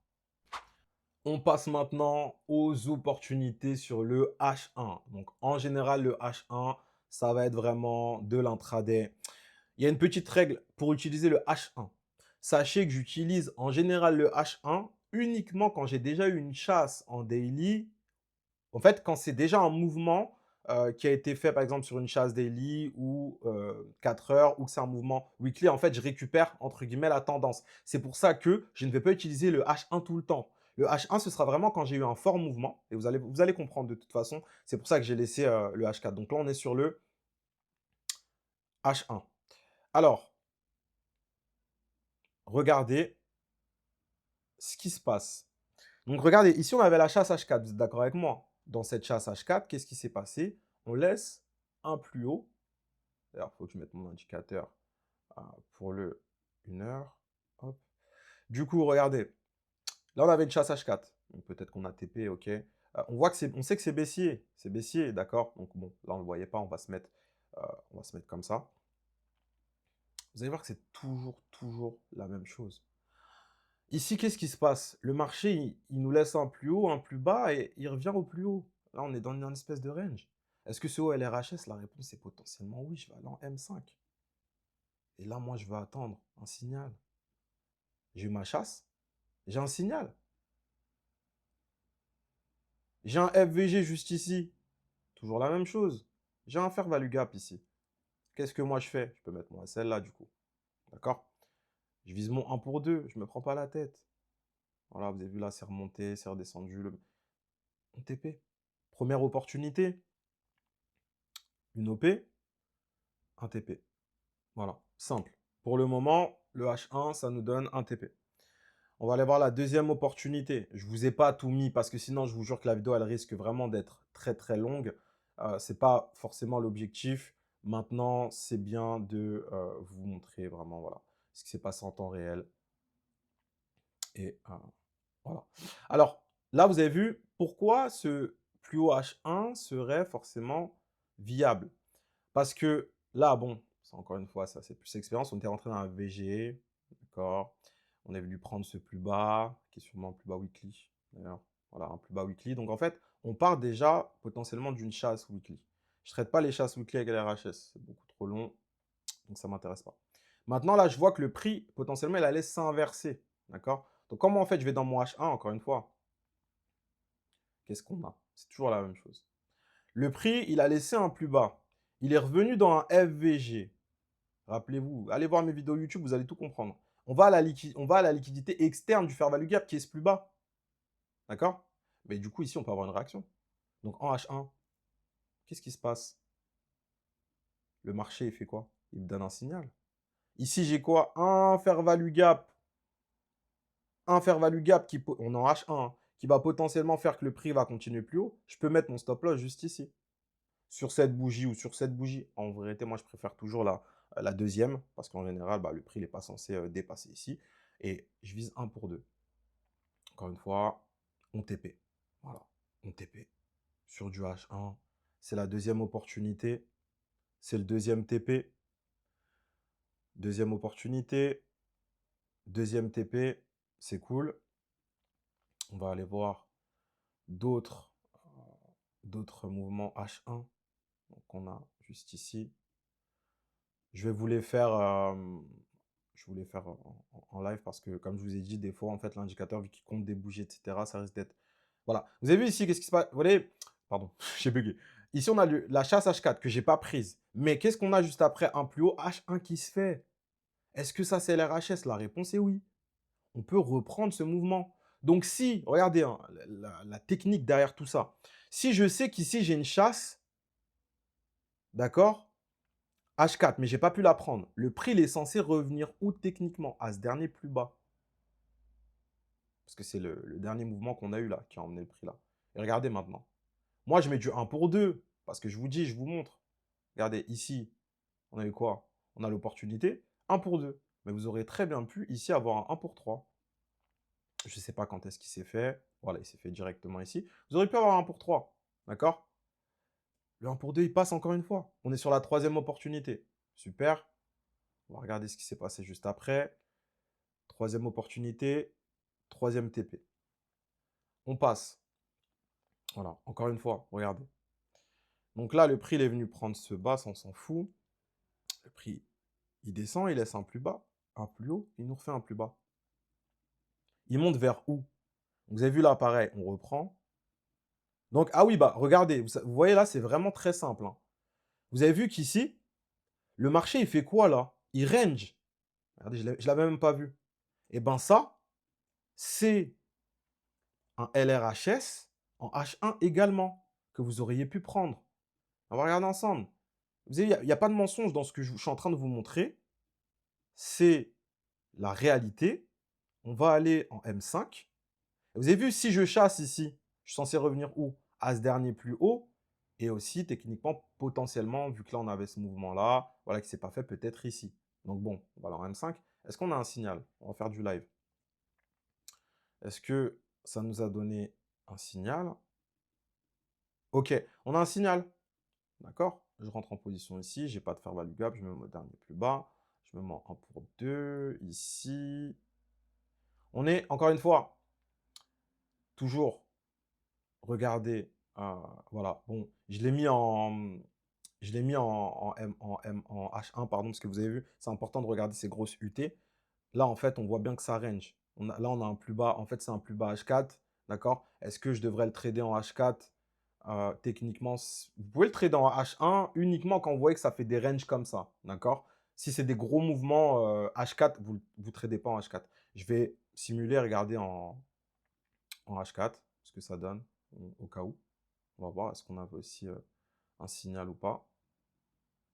On passe maintenant aux opportunités sur le H1. Donc, en général, le H1, ça va être vraiment de l'intraday. Il y a une petite règle pour utiliser le H1. Sachez que j'utilise en général le H1 uniquement quand j'ai déjà eu une chasse en daily. En fait, quand c'est déjà un mouvement qui a été fait, par exemple, sur une chasse daily ou 4 heures, ou que c'est un mouvement weekly, en fait, je récupère, entre guillemets, la tendance. C'est pour ça que je ne vais pas utiliser le H1 tout le temps. Le H1, ce sera vraiment quand j'ai eu un fort mouvement, et vous allez comprendre de toute façon. C'est pour ça que j'ai laissé le H4. Donc là, on est sur le H1. Alors, regardez ce qui se passe. Donc, regardez, ici, on avait la chasse H4. Vous êtes d'accord avec moi? Dans cette chasse H4, qu'est-ce qui s'est passé? On laisse un plus haut. D'ailleurs, il faut que je mette mon indicateur pour le 1 heure. Hop. Du coup, regardez. Là, on avait une chasse H4. Donc, peut-être qu'on a TP, ok. On voit que on sait que c'est baissier. C'est baissier, d'accord. Donc, bon, là, on ne le voyait pas. On va se mettre comme ça. Vous allez voir que c'est toujours la même chose. Ici, qu'est-ce qui se passe? Le marché, il nous laisse un plus haut, un plus bas, et il revient au plus haut. Là, on est dans une espèce de range. Est-ce que ce haut est LRHS? La réponse est potentiellement oui. Je vais aller en M5. Et là, moi, je veux attendre un signal. J'ai eu ma chasse, j'ai un signal. J'ai un FVG juste ici. Toujours la même chose. J'ai un fair value gap ici. Qu'est-ce que moi je fais? Je peux mettre mon SL là, du coup. D'accord? Je vise mon 1 pour 2. Je ne me prends pas la tête. Voilà, vous avez vu là, c'est remonté, c'est redescendu. On TP. Première opportunité. Une OP, un TP. Voilà, simple. Pour le moment, le H1, ça nous donne un TP. On va aller voir la deuxième opportunité. Je ne vous ai pas tout mis parce que sinon, je vous jure que la vidéo, elle risque vraiment d'être très longue. Ce n'est pas forcément l'objectif. Maintenant, c'est bien de vous montrer vraiment voilà, ce qui s'est passé en temps réel. Et voilà. Alors, là, vous avez vu pourquoi ce plus haut H1 serait forcément viable. Parce que là, bon, c'est encore une fois, ça c'est plus expérience. On était rentré dans un VG, d'accord. On est venu prendre ce plus bas, qui est sûrement un plus bas weekly, d'ailleurs. Voilà, un plus bas weekly. Donc en fait, on part déjà potentiellement d'une chasse weekly. Je ne traite pas les chasses weekly avec LRHS, c'est beaucoup trop long, donc ça ne m'intéresse pas. Maintenant, là, je vois que le prix, potentiellement, il allait s'inverser, d'accord. Donc comment en fait, je vais dans mon H1, encore une fois. Qu'est-ce qu'on a? C'est toujours la même chose. Le prix, il a laissé un plus bas. Il est revenu dans un FVG. Rappelez-vous, allez voir mes vidéos YouTube, vous allez tout comprendre. On va à la liquidité externe du fair value gap qui est ce plus bas. D'accord? Mais du coup, ici, on peut avoir une réaction. Donc, en H1, qu'est-ce qui se passe? Le marché, il fait quoi? Il me donne un signal. Ici, j'ai quoi? Un fair value gap. Un fair value gap, on est en H1, hein, qui va potentiellement faire que le prix va continuer plus haut. Je peux mettre mon stop loss juste ici. Sur cette bougie ou sur cette bougie. En vérité, moi, je préfère toujours la deuxième, parce qu'en général, le prix n'est pas censé dépasser ici. Et je vise 1 pour 2. Encore une fois, on TP. Voilà, on TP. Sur du H1, c'est la deuxième opportunité. C'est le deuxième TP. Deuxième opportunité. Deuxième TP. C'est cool. On va aller voir d'autres mouvements H1. Donc, on a juste ici. Je vais vous les faire, en live parce que, comme je vous ai dit, des fois, en fait, l'indicateur, vu qu'il compte des bougies, etc., ça risque d'être... Voilà. Vous avez vu ici, qu'est-ce qui se passe? Vous voyez? Pardon, j'ai bugué. Ici, on a la chasse H4 que je n'ai pas prise. Mais qu'est-ce qu'on a juste après? Un plus haut H1 qui se fait. Est-ce que ça, c'est l'RHS? La réponse est oui. On peut reprendre ce mouvement. Donc, si, regardez, hein, la technique derrière tout ça. Si je sais qu'ici, j'ai une chasse, d'accord? H4, mais je n'ai pas pu la prendre. Le prix, il est censé revenir où techniquement? À ce dernier plus bas. Parce que c'est le dernier mouvement qu'on a eu là, qui a emmené le prix là. Et regardez maintenant. Moi, je mets du 1 pour 2 parce que je vous dis, je vous montre. Regardez, ici, on a eu quoi? On a l'opportunité 1 pour 2. Mais vous aurez très bien pu ici avoir un 1 pour 3. Je ne sais pas quand est-ce qu'il s'est fait. Voilà, il s'est fait directement ici. Vous auriez pu avoir un 1 pour 3. D'accord? Le 1 pour 2, il passe encore une fois. On est sur la troisième opportunité. Super. On va regarder ce qui s'est passé juste après. Troisième opportunité, troisième TP. On passe. Voilà, encore une fois, regardez. Donc là, le prix, il est venu prendre ce bas, ça, on s'en fout. Le prix, il descend, il laisse un plus bas, un plus haut, il nous refait un plus bas. Il monte vers où? Vous avez vu là, pareil, on reprend. Donc, ah oui, bah regardez, vous voyez là, c'est vraiment très simple, hein. Vous avez vu qu'ici, le marché, il fait quoi là? Il range. Regardez, je ne l'avais même pas vu. Et ben ça, c'est un LRHS en H1 également, que vous auriez pu prendre. On va regarder ensemble. Vous savez, il y a pas de mensonge dans ce que je suis en train de vous montrer. C'est la réalité. On va aller en M5. Vous avez vu, si je chasse ici, je suis censé revenir où? À ce dernier plus haut. Et aussi, techniquement, potentiellement, vu que là, on avait ce mouvement-là, voilà, qui ne s'est pas fait peut-être ici. Donc bon, on va aller en M5. Est-ce qu'on a un signal? On va faire du live. Est-ce que ça nous a donné un signal? Ok, on a un signal. D'accord? Je rentre en position ici, j'ai pas de fair value gap, je me mets au dernier plus bas, je me mets en 1 pour 2, ici. On est, encore une fois, toujours, regardez, voilà, bon, je l'ai mis en H1, pardon, parce que vous avez vu, c'est important de regarder ces grosses UT. Là, en fait, on voit bien que ça range. Là, on a un plus bas, en fait, c'est un plus bas H4, d'accord? Est-ce que je devrais le trader en H4? Techniquement, vous pouvez le trader en H1 uniquement quand vous voyez que ça fait des ranges comme ça, d'accord? Si c'est des gros mouvements H4, vous ne tradez pas en H4. Je vais simuler, regarder en H4, ce que ça donne, au cas où. On va voir, est-ce qu'on avait aussi un signal ou pas.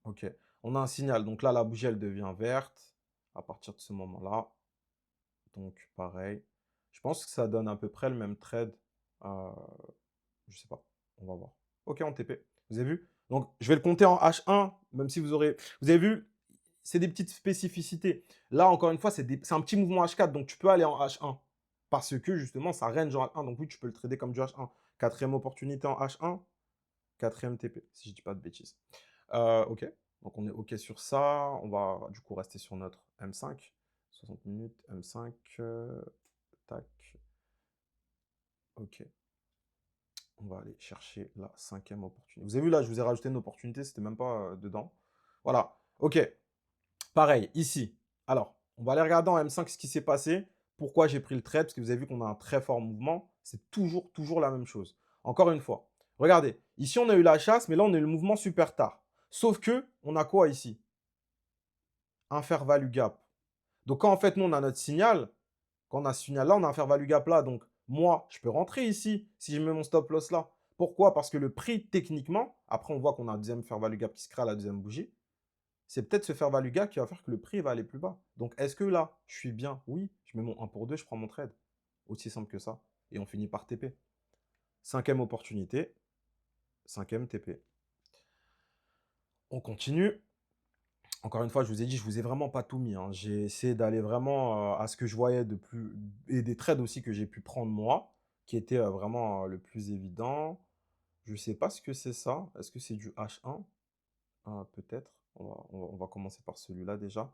Ok, on a un signal. Donc là, la bougie, elle devient verte à partir de ce moment-là. Donc, pareil. Je pense que ça donne à peu près le même trade. Euh, je sais pas. On va voir. Ok, en TP. Vous avez vu? Donc, je vais le compter en H1, même si vous aurez... Vous avez vu? C'est des petites spécificités. Là, encore une fois, c'est un petit mouvement H4, donc tu peux aller en H1. Parce que, justement, ça range en H1. Donc oui, tu peux le trader comme du H1. Quatrième opportunité en H1. Quatrième TP, si je dis pas de bêtises. Ok. Donc, on est ok sur ça. On va, du coup, rester sur notre M5. 60 minutes, M5. Tac. Ok. On va aller chercher la cinquième opportunité. Vous avez vu là, je vous ai rajouté une opportunité, c'était même pas dedans. Voilà. Ok. Pareil, ici. Alors, on va aller regarder en M5 ce qui s'est passé. Pourquoi j'ai pris le trade? Parce que vous avez vu qu'on a un très fort mouvement. C'est toujours la même chose. Encore une fois. Regardez. Ici, on a eu la chasse, mais là, on a eu le mouvement super tard. Sauf que, on a quoi ici? Un fair value gap. Donc, quand en fait, nous, on a notre signal, quand on a ce signal-là, on a un fair value gap là. Donc, moi, je peux rentrer ici si je mets mon stop loss là. Pourquoi? Parce que le prix, techniquement, après, on voit qu'on a un deuxième fair value gap qui se crée à la deuxième bougie. C'est peut-être ce fair value gap qui va faire que le prix va aller plus bas. Donc, est-ce que là, je suis bien? Oui, je mets mon 1 pour 2, je prends mon trade. Aussi simple que ça. Et on finit par TP. Cinquième opportunité. Cinquième TP. On continue. Encore une fois, je vous ai dit, je vous ai vraiment pas tout mis, hein. J'ai essayé d'aller vraiment à ce que je voyais de plus... Et des trades aussi que j'ai pu prendre moi, qui étaient vraiment le plus évident. Je sais pas ce que c'est ça. Est-ce que c'est du H1? Peut-être. On va commencer par celui-là déjà.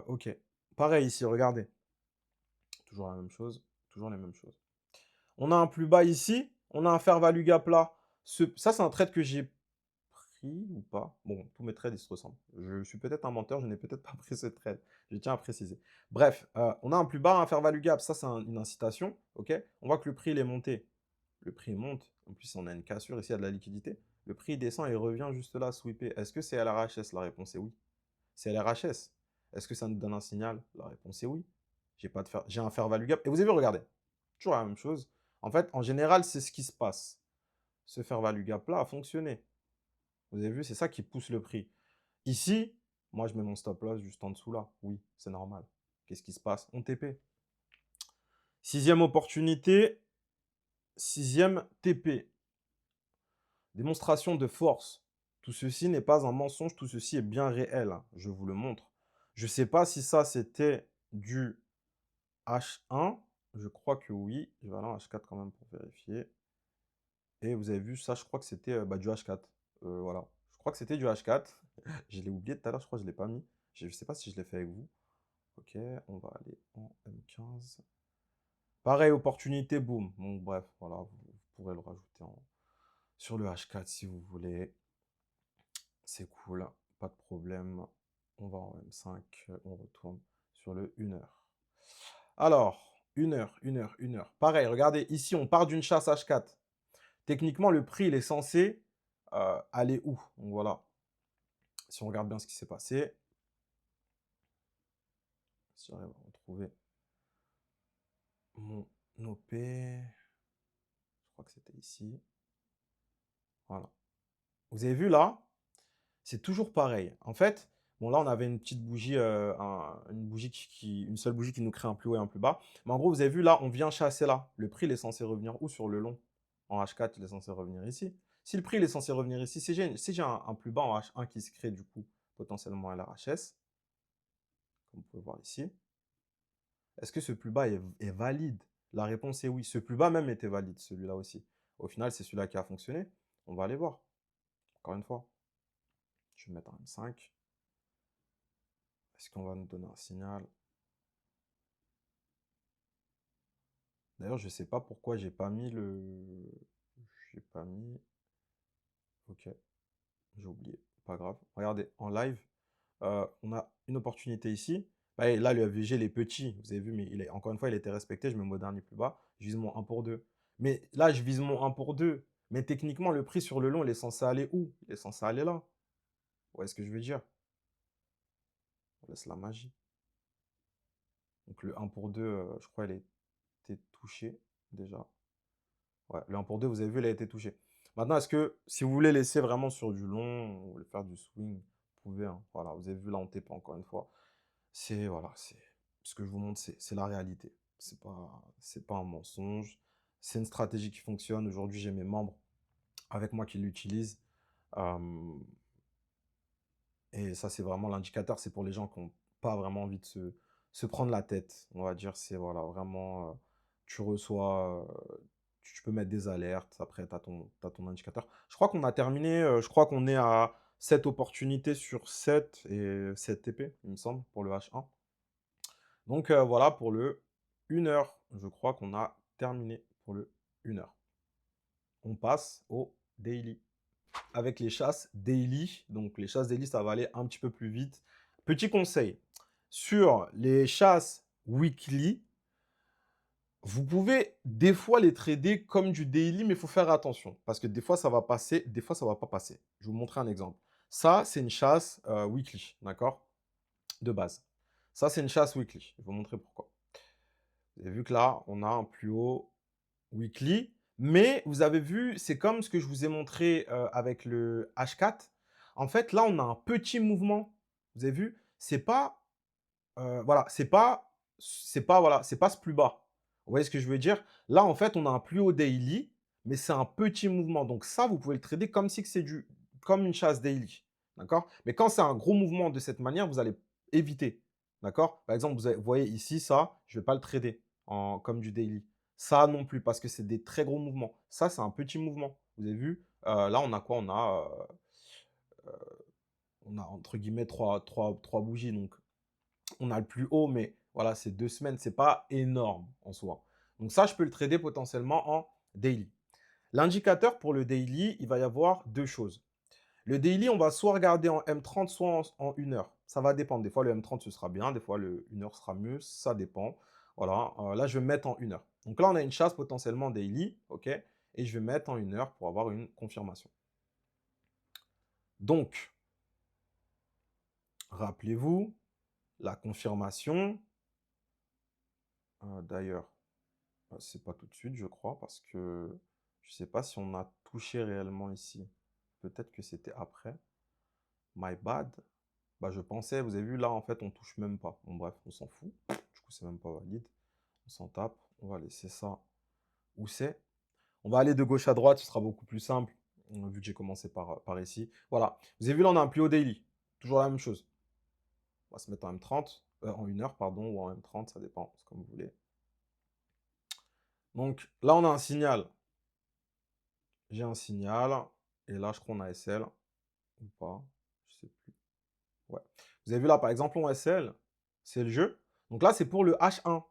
Ok. Pareil ici, regardez. Toujours la même chose. Toujours les mêmes choses. On a un plus bas ici. On a un fair value gap là. Ça, c'est un trade que j'ai pris ou pas. Bon, tous mes trades, ils se ressemblent. Je suis peut-être un menteur. Je n'ai peut-être pas pris ce trade. Je tiens à préciser. Bref, on a un plus bas, un fair value gap. Ça, c'est une incitation. Ok. On voit que le prix, il est monté. Le prix monte. En plus, on a une cassure ici, il y a de la liquidité. Le prix descend et revient juste là, sweeper. Est-ce que c'est LRHS? La réponse est oui. C'est LRHS. Est-ce que ça nous donne un signal? La réponse est oui. J'ai un fair value gap. Et vous avez vu, regardez, toujours la même chose. En fait, en général, c'est ce qui se passe. Ce fair value gap-là a fonctionné. Vous avez vu, c'est ça qui pousse le prix. Ici, moi, je mets mon stop loss juste en dessous là. Oui, c'est normal. Qu'est-ce qui se passe? On TP. Sixième opportunité. Sixième TP. Démonstration de force. Tout ceci n'est pas un mensonge, tout ceci est bien réel. Je vous le montre. Je ne sais pas si ça, c'était du H1. Je crois que oui. Je vais aller en H4 quand même pour vérifier. Et vous avez vu, ça, je crois que c'était du H4. Voilà. Je crois que c'était du H4. Je l'ai oublié tout à l'heure, je crois que je ne l'ai pas mis. Je ne sais pas si je l'ai fait avec vous. Ok, on va aller en M15. Pareil, opportunité, boum. Donc, bref, voilà, vous pourrez le rajouter sur le H4 si vous voulez. C'est cool, pas de problème. On va en M5, on retourne sur le 1 heure. Alors, 1 heure, 1 heure, 1 heure. Pareil, regardez, ici, on part d'une chasse H4. Techniquement, le prix, il est censé aller où? Donc voilà, si on regarde bien ce qui s'est passé, si j'arrive à retrouver mon OP, je crois que c'était ici. Voilà. Vous avez vu là, c'est toujours pareil. En fait, bon là, on avait une petite bougie, une bougie une seule bougie qui nous crée un plus haut et un plus bas. Mais en gros, vous avez vu là, on vient chasser là. Le prix, il est censé revenir où sur le long? En H4, il est censé revenir ici. Si le prix, il est censé revenir ici, si j'ai un plus bas en H1 qui se crée du coup, potentiellement LRHS, comme vous pouvez voir ici, est-ce que ce plus bas est valide? La réponse est oui. Ce plus bas même était valide, celui-là aussi. Au final, c'est celui-là qui a fonctionné. On va aller voir. Encore une fois, je vais mettre un M5. Est-ce qu'on va nous donner un signal? D'ailleurs, je ne sais pas pourquoi j'ai pas mis le... J'ai pas mis... Ok, j'ai oublié. Pas grave. Regardez, en live, on a une opportunité ici. Bah, et là, le FVG, il est petit. Vous avez vu, mais encore une fois, il a été respecté. Je mets mon dernier plus bas. Je vise mon 1 pour 2. Mais là, je vise mon 1 pour 2. Mais techniquement, le prix sur le long, il est censé aller où? Il est censé aller là. Vous voyez ce que je veux dire? On laisse la magie. Donc le 1 pour 2, je crois, il a été touché déjà. Ouais, le 1 pour 2, vous avez vu, il a été touché. Maintenant, est-ce que si vous voulez laisser vraiment sur du long, vous voulez faire du swing, vous pouvez, hein. Voilà, vous avez vu là, on TP encore une fois. C'est voilà, c'est ce que je vous montre, c'est la réalité. C'est pas un mensonge. C'est une stratégie qui fonctionne. Aujourd'hui, j'ai mes membres avec moi qui l'utilisent. Euh, et ça, c'est vraiment l'indicateur. C'est pour les gens qui n'ont pas vraiment envie de se prendre la tête. On va dire, c'est voilà, vraiment, tu reçois, tu peux mettre des alertes. Après, tu as ton indicateur. Je crois qu'on a terminé. Je crois qu'on est à 7 opportunités sur 7 et 7 TP, il me semble, pour le H1. Donc voilà pour le 1 heure. Je crois qu'on a terminé pour le 1 heure. On passe au daily. Avec les chasses daily, donc les chasses daily, ça va aller un petit peu plus vite. Petit conseil, sur les chasses weekly, vous pouvez des fois les trader comme du daily, mais il faut faire attention. Parce que des fois, ça va passer, des fois, ça ne va pas passer. Je vais vous montrer un exemple. Ça, c'est une chasse weekly, d'accord? De base. Ça, c'est une chasse weekly. Je vais vous montrer pourquoi. Vous avez vu que là, on a un plus haut weekly. Mais vous avez vu, c'est comme ce que je vous ai montré avec le H4. En fait, là, on a un petit mouvement. Vous avez vu, c'est pas, voilà, voilà, c'est pas ce plus bas. Vous voyez ce que je veux dire? Là, en fait, on a un plus haut daily, mais c'est un petit mouvement. Donc ça, vous pouvez le trader comme si c'est comme une chasse daily. D'accord? Mais quand c'est un gros mouvement de cette manière, vous allez éviter. D'accord? Par exemple, vous voyez ici, ça, je ne vais pas le trader comme du daily. Ça non plus, parce que c'est des très gros mouvements. Ça, c'est un petit mouvement. Vous avez vu? Là, on a quoi? On a entre guillemets trois bougies. Donc, on a le plus haut, mais voilà, c'est 2 semaines. C'est pas énorme en soi. Donc ça, je peux le trader potentiellement en daily. L'indicateur pour le daily, il va y avoir deux choses. Le daily, on va soit regarder en M30, soit en 1 heure. Ça va dépendre. Des fois, le M30, ce sera bien. Des fois, le 1 heure sera mieux. Ça dépend. Voilà. Là, je vais mettre en 1 heure. Donc là, on a une chasse potentiellement daily. OK? Et je vais mettre en 1 heure pour avoir une confirmation. Donc, rappelez-vous, la confirmation. D'ailleurs, c'est pas tout de suite, je crois, parce que je ne sais pas si on a touché réellement ici. Peut-être que c'était après. My bad. Bah, je pensais, vous avez vu, là, en fait, on touche même pas. Bon, bref, on s'en fout. Du coup, c'est même pas valide. On s'en tape. On va laisser ça où c'est. On va aller de gauche à droite, ce sera beaucoup plus simple, vu que j'ai commencé par ici. Voilà. Vous avez vu, là, on a un plus haut daily. Toujours la même chose. On va se mettre en M30, en 1 heure, pardon, ou en M30, ça dépend, c'est comme vous voulez. Donc là, on a un signal. J'ai un signal. Et là, je crois qu'on a SL. Ou pas. Je sais plus. Ouais. Vous avez vu là, par exemple, on SL. C'est le jeu. Donc là, c'est pour le H1.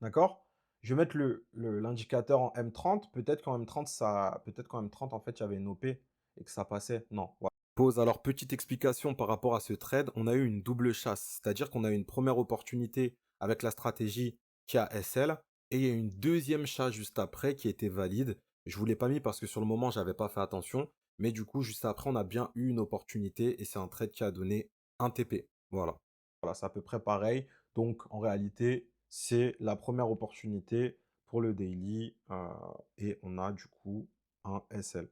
D'accord? Je vais mettre l'indicateur en M30. Peut-être qu'en M30, en fait, il y avait une OP et que ça passait. Non. Voilà. Pause. Alors, petite explication par rapport à ce trade. On a eu une double chasse. C'est-à-dire qu'on a eu une première opportunité avec la stratégie qui a SL. Et il y a une deuxième chasse juste après qui était valide. Je ne vous l'ai pas mis parce que sur le moment, je n'avais pas fait attention. Mais du coup, juste après, on a bien eu une opportunité et c'est un trade qui a donné un TP. Voilà. Voilà, c'est à peu près pareil. Donc, en réalité, c'est la première opportunité pour le daily. Et on a du coup un SL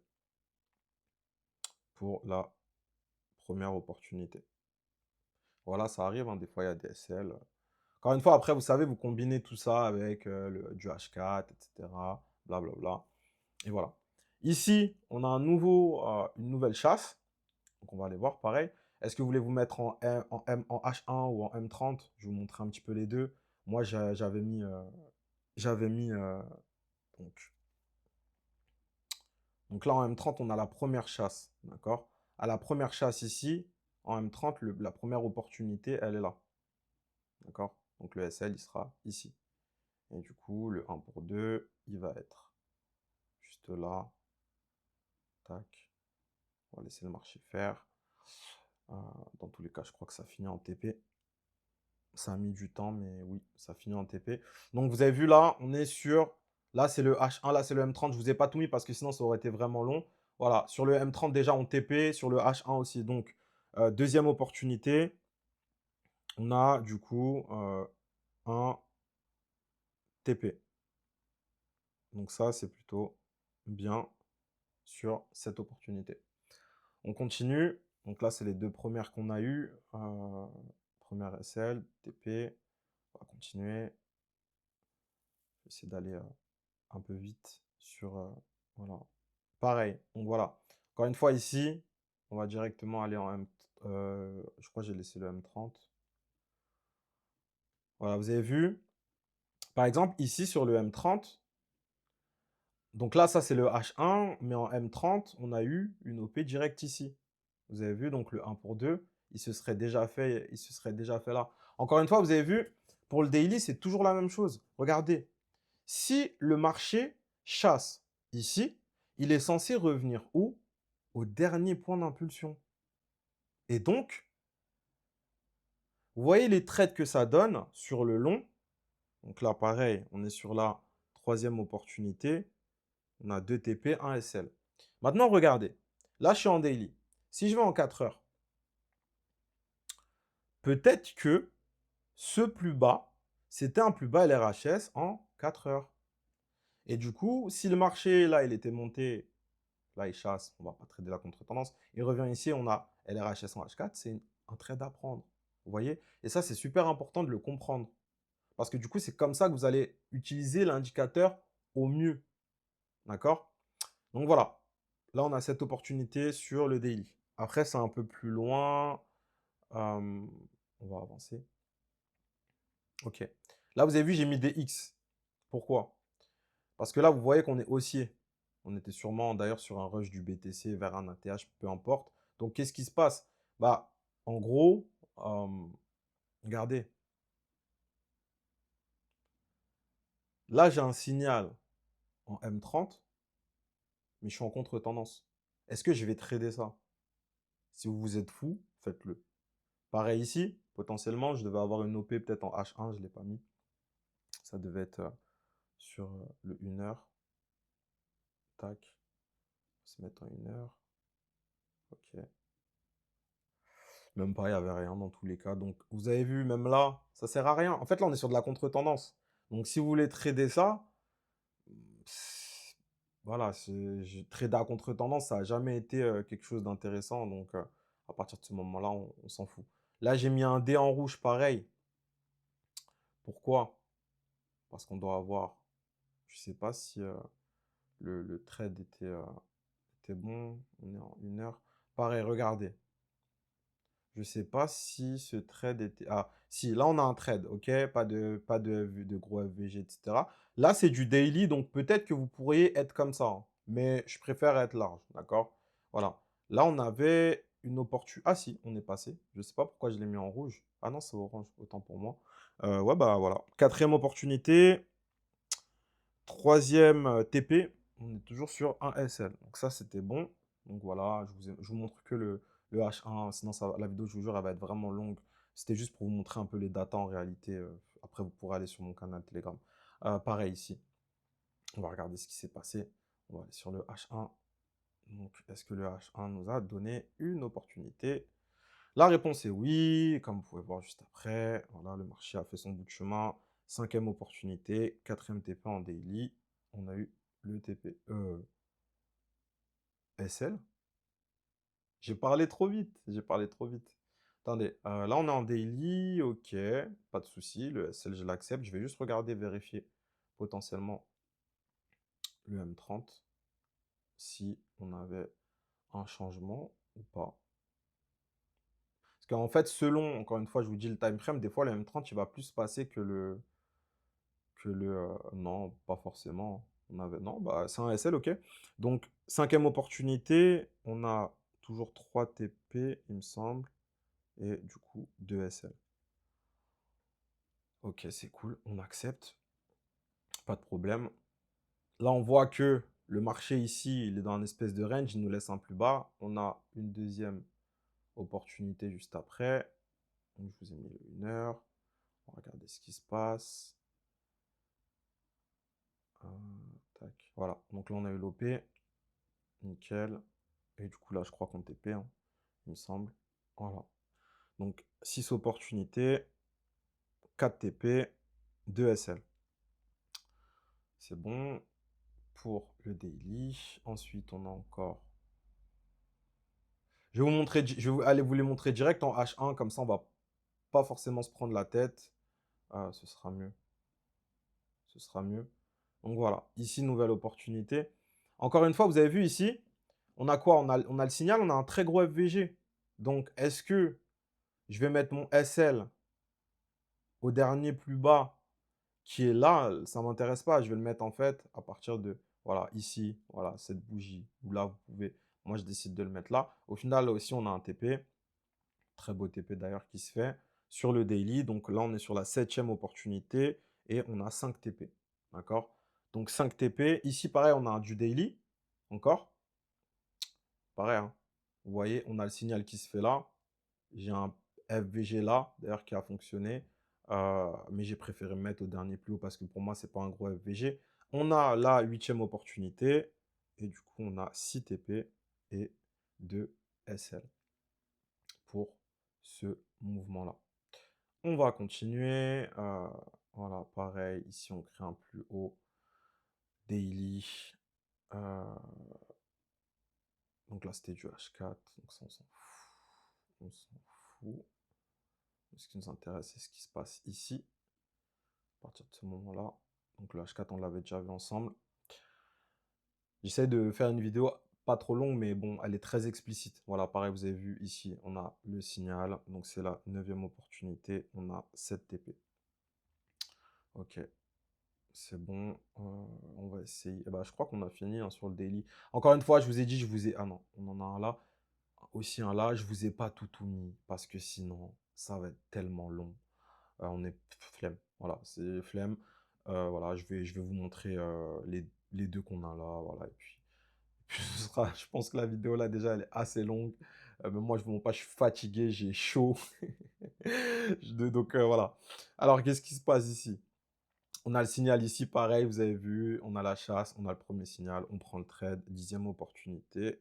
pour la première opportunité. Voilà, ça arrive, hein, des fois, il y a des SL. Encore une fois, après, vous savez, vous combinez tout ça avec du H4, etc. Blablabla. Et voilà. Ici, on a une nouvelle chasse. Donc, on va aller voir pareil. Est-ce que vous voulez vous mettre en H1 ou en M30? Je vais vous montrer un petit peu les deux. Moi, j'avais mis donc, donc là, en M30, on a la première chasse. D'accord? À la première chasse ici, en M30, la première opportunité, elle est là. D'accord? Donc le SL, il sera ici. Et du coup, le 1 pour 2, il va être juste là. Tac. On va laisser le marché faire. Dans tous les cas, je crois que ça finit en TP. Ça a mis du temps, mais oui, ça finit en TP. Donc, vous avez vu là, on est sur... Là, c'est le H1, là, c'est le M30. Je ne vous ai pas tout mis parce que sinon, ça aurait été vraiment long. Voilà, sur le M30, déjà, on TP. Sur le H1 aussi. Donc, deuxième opportunité. On a, du coup, un TP. Donc, ça, c'est plutôt bien sur cette opportunité. On continue. Donc là, c'est les deux premières qu'on a eues. Première SL, TP. On va continuer. Je vais essayer d'aller un peu vite sur... voilà. Pareil. Donc voilà. Encore une fois, ici, on va directement aller en M... je crois que j'ai laissé le M30. Voilà, vous avez vu. Par exemple, ici, sur le M30, donc là, ça, c'est le H1, mais en M30, on a eu une OP directe ici. Vous avez vu, donc le 1 pour 2, il se serait déjà fait là. Encore une fois, vous avez vu, pour le daily, c'est toujours la même chose. Regardez, si le marché chasse ici, il est censé revenir où? Au dernier point d'impulsion. Et donc, vous voyez les trades que ça donne sur le long. Donc là, pareil, on est sur la troisième opportunité. On a 2 TP, 1 SL. Maintenant, regardez. Là, je suis en daily. Si je vais en 4 heures, peut-être que ce plus bas, c'était un plus bas LRHS en 4 heures. Et du coup, si le marché, là, il était monté, là, il chasse, on ne va pas trader la contre-tendance. Il revient ici, on a LRHS en H4, c'est un trade à prendre. Vous voyez? Et ça, c'est super important de le comprendre. Parce que du coup, c'est comme ça que vous allez utiliser l'indicateur au mieux. D'accord? Donc voilà. Là, on a cette opportunité sur le daily. Après, c'est un peu plus loin. On va avancer. OK. Là, vous avez vu, j'ai mis des X. Pourquoi? Parce que là, vous voyez qu'on est haussier. On était sûrement d'ailleurs sur un rush du BTC vers un ATH, peu importe. Donc, qu'est-ce qui se passe? Bah, en gros, regardez. Là, j'ai un signal en M30, mais je suis en contre-tendance. Est-ce que je vais trader ça? Si vous êtes fou, faites-le. Pareil ici, potentiellement, je devais avoir une OP peut-être en H1, je ne l'ai pas mis. Ça devait être sur le 1 heure. Tac. On va se mettre en 1 heure. Ok. Même pas, il n'y avait rien dans tous les cas. Donc, vous avez vu, même là, ça sert à rien. En fait, là, on est sur de la contre-tendance. Donc, si vous voulez trader ça, voilà, trader à contre-tendance, ça n'a jamais été quelque chose d'intéressant. Donc, à partir de ce moment-là, on s'en fout. Là, j'ai mis un dé en rouge, pareil. Pourquoi? Parce qu'on doit avoir, je ne sais pas si le trade était bon. On est en 1 heure. Pareil, regardez. Je ne sais pas si ce trade était... Ah, si, là, on a un trade, OK? Pas de gros FVG, etc. Là, c'est du daily, donc peut-être que vous pourriez être comme ça, hein. Mais je préfère être large, d'accord? Voilà. Là, on avait une opportunité... Ah si, on est passé. Je ne sais pas pourquoi je l'ai mis en rouge. Ah non, c'est orange, autant pour moi. Ouais, bah voilà. Quatrième opportunité. Troisième TP. On est toujours sur un SL. Donc ça, c'était bon. Donc voilà, je vous montre que le H1. Sinon, la vidéo, je vous jure, elle va être vraiment longue. C'était juste pour vous montrer un peu les datas en réalité. Après, vous pourrez aller sur mon canal Telegram. Pareil ici. On va regarder ce qui s'est passé. On va aller sur le H1. Donc, est-ce que le H1 nous a donné une opportunité? La réponse est oui, comme vous pouvez voir juste après. Voilà, le marché a fait son bout de chemin. Cinquième opportunité, quatrième TP en daily. On a eu le TP SL. J'ai parlé trop vite, j'ai parlé trop vite. Attendez, là on est en daily, ok, pas de souci. Le SL, je l'accepte. Je vais juste regarder, vérifier potentiellement le M30 si on avait un changement ou pas. Parce qu'en fait, selon, encore une fois, je vous dis le time frame, des fois le M30 il va plus passer que le non, pas forcément. On avait non, bah, c'est un SL, OK. Donc cinquième opportunité, on a toujours 3 TP, il me semble et du coup 2 SL. OK, c'est cool, on accepte, pas de problème. Là, on voit que le marché ici, il est dans un espèce de range, il nous laisse un plus bas. On a une deuxième opportunité juste après. Donc je vous ai mis le 1 heure. On va regarder ce qui se passe. Tac. Voilà, donc là on a eu l'OP. Nickel. Et du coup, là, je crois qu'on TP, hein, il me semble. Voilà. Donc, 6 opportunités, 4 TP, 2 SL. C'est bon pour le daily. Ensuite, on a encore... Je vais aller vous les montrer direct en H1, comme ça, on va pas forcément se prendre la tête. Ah, ce sera mieux. Ce sera mieux. Donc voilà, ici, nouvelle opportunité. Encore une fois, vous avez vu ici, on a quoi? On a le signal, on a un très gros FVG. Donc, est-ce que je vais mettre mon SL au dernier plus bas qui est là, ça ne m'intéresse pas. Je vais le mettre en fait à partir de, voilà, ici, voilà, cette bougie. Ou là, vous pouvez, moi je décide de le mettre là. Au final, là aussi, on a un TP. Très beau TP d'ailleurs qui se fait sur le daily. Donc là, on est sur la 7e opportunité et on a 5 TP. D'accord? Donc 5 TP. Ici, pareil, on a un du daily. Encore. Pareil, hein. Vous voyez, on a le signal qui se fait là. J'ai un FVG là, d'ailleurs, qui a fonctionné. Mais j'ai préféré me mettre au dernier plus haut parce que pour moi, c'est pas un gros FVG. On a la 8e opportunité. Et du coup, on a 6 TP et 2 SL pour ce mouvement-là. On va continuer. Voilà, pareil. Ici, on crée un plus haut daily. Euh, donc là, c'était du H4. Donc ça, on s'en fout. On s'en fout. Ce qui nous intéresse, c'est ce qui se passe ici, à partir de ce moment-là. Donc le H4, on l'avait déjà vu ensemble. J'essaie de faire une vidéo pas trop longue, mais bon, elle est très explicite. Voilà, pareil, vous avez vu ici, on a le signal. Donc c'est la 9e opportunité. On a 7 TP. Ok, c'est bon. On va essayer. Eh ben, je crois qu'on a fini hein, sur le daily. Encore une fois, je vous ai dit, je vous ai... Ah non, on en a un là. Aussi un là. Je vous ai pas tout mis parce que sinon, ça va être tellement long. On est flemme. Voilà, c'est flemme. Voilà, je vais vous montrer les deux qu'on a là. Voilà, et puis je pense que la vidéo là déjà elle est assez longue. Mais moi je ne pas, je suis fatigué, j'ai chaud. Donc voilà. Alors qu'est-ce qui se passe ici? On a le signal ici, pareil, vous avez vu. On a la chasse, on a le premier signal, on prend le trade, 10e opportunité.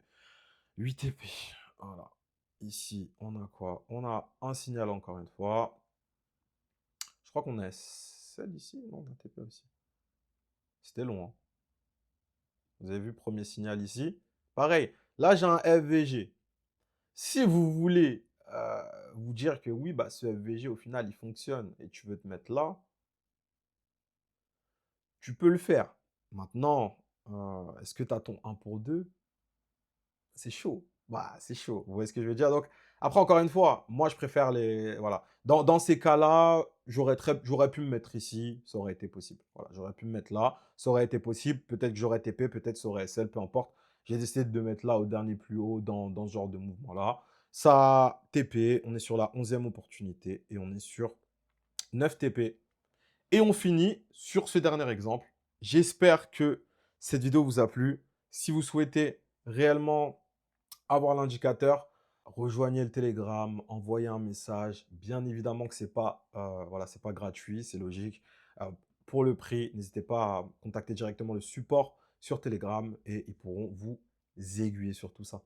8 TP. Voilà. Ici, on a quoi? On a un signal encore une fois. Je crois qu'on a celle ici, non, on a TP aussi. C'était long, hein. Vous avez vu, premier signal ici. Pareil, là, j'ai un FVG. Si vous voulez vous dire que oui, bah, ce FVG, au final, il fonctionne et tu veux te mettre là, tu peux le faire. Maintenant, Est-ce que tu as ton un pour 2? C'est chaud. Bah, c'est chaud. Vous voyez ce que je veux dire? Donc, après, encore une fois, moi, je préfère les. Voilà. Dans ces cas-là, j'aurais pu me mettre ici, ça aurait été possible. Voilà, j'aurais pu me mettre là, ça aurait été possible. Peut-être que j'aurais TP, peut-être ça aurait SL, peu importe. J'ai décidé de me mettre là au dernier plus haut dans ce genre de mouvement-là. Ça, TP, on est sur la 11e opportunité et on est sur 9 TP. Et on finit sur ce dernier exemple. J'espère que cette vidéo vous a plu. Si vous souhaitez réellement avoir l'indicateur, rejoignez le Telegram, envoyez un message. Bien évidemment que c'est pas, voilà, c'est pas gratuit, c'est logique. Euh, pour le prix, n'hésitez pas à contacter directement le support sur Telegram et ils pourront vous aiguiller sur tout ça.